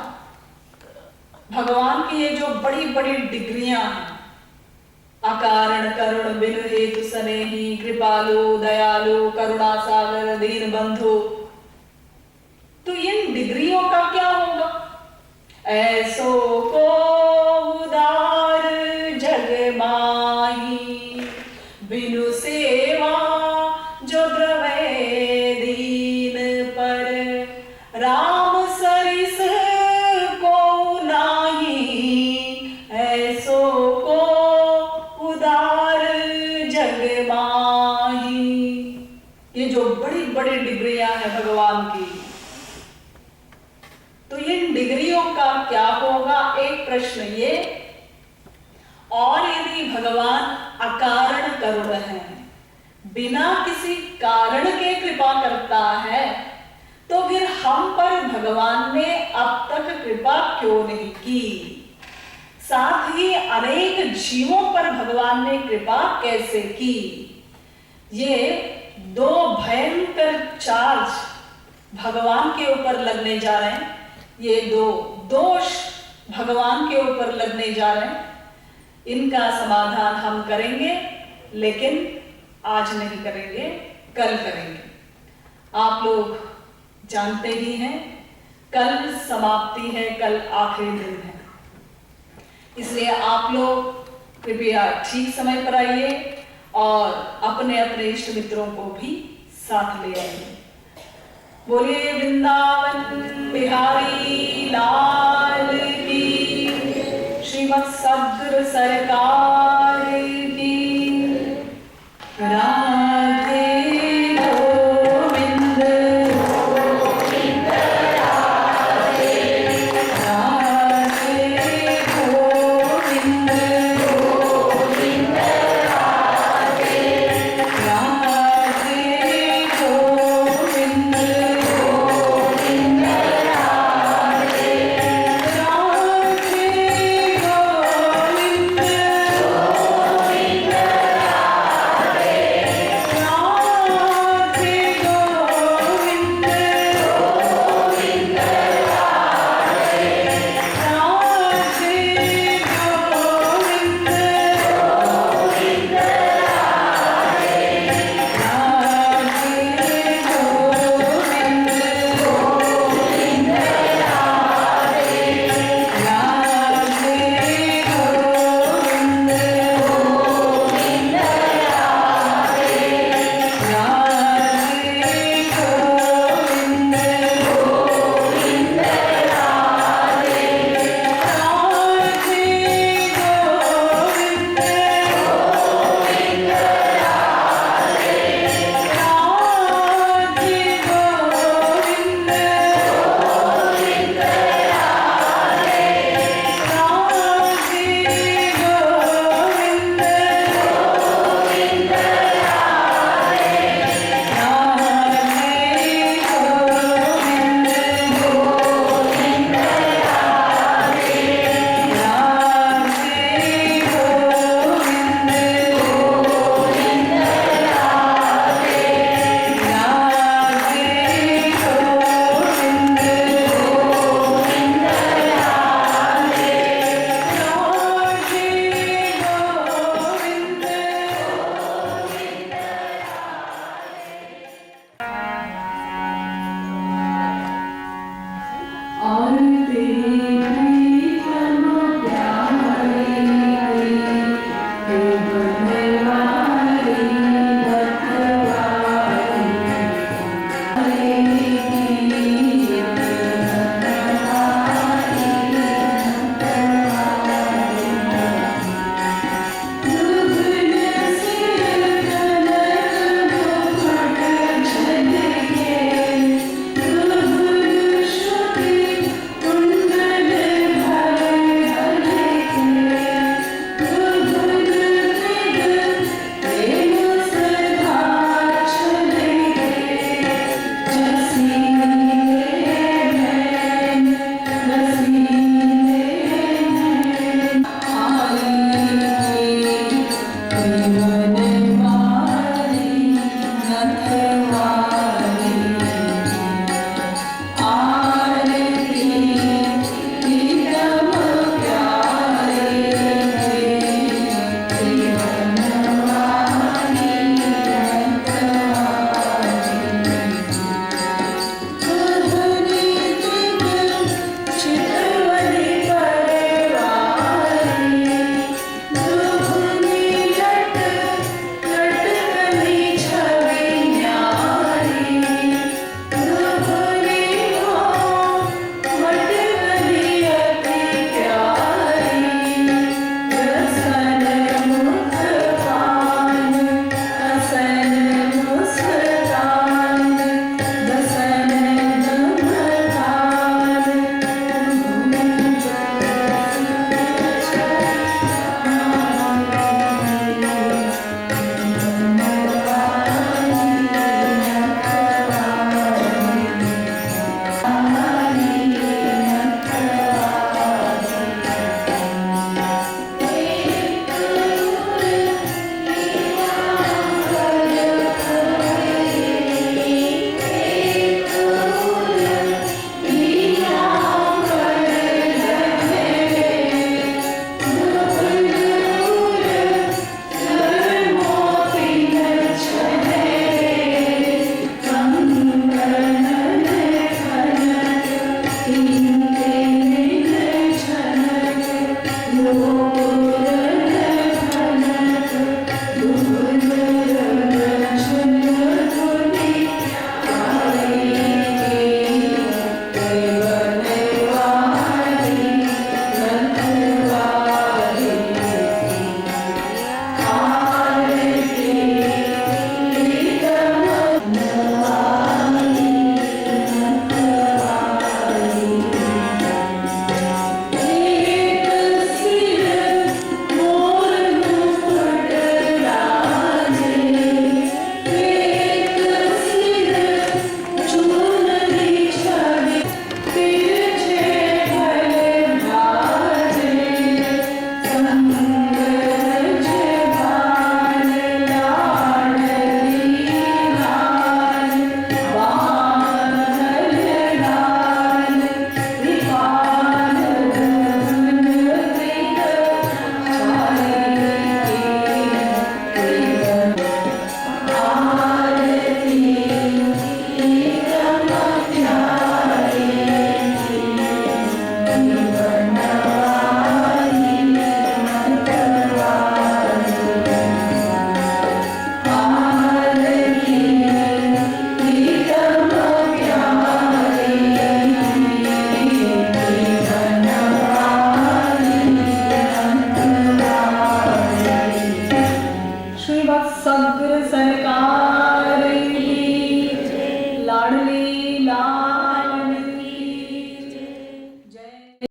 भगवान की ये जो बड़ी बड़ी डिग्रियां हैं, अकारण करुण बिनु हेतु सनेही, कृपालु दयालु करुणा सागर दीन बंधु, तो इन डिग्रियों का क्या होगा? ऐसो को उदार जग माही, बिनु सेवा जो द्रवे दीन पर, राम सरिस को नाही, ऐसो को उदार जग माही। ये जो बड़ी बड़ी डिग्रियां हैं भगवान की, तो इन डिग्रियों का क्या होगा? एक प्रश्न ये। और यदि भगवान अकारण करुण है, बिना किसी कारण के कृपा करता है, तो फिर हम पर भगवान ने अब तक कृपा क्यों नहीं की? साथ ही अनेक जीवों पर भगवान ने कृपा कैसे की? ये 2 भयंकर चार्ज भगवान के ऊपर लगने जा रहे हैं। ये 2 दोष भगवान के ऊपर लगने जा रहे हैं। इनका समाधान हम करेंगे, लेकिन आज नहीं करेंगे, कल करेंगे। आप लोग जानते ही हैं, कल समाप्ति है, कल आखिरी दिन है। इसलिए आप लोग कृपया ठीक समय पर आइए और अपने अपने इष्ट मित्रों को भी साथ ले आइए। बोलिए वृंदावन बिहारी लाल की, श्रीमद् सद्गुरु सरकार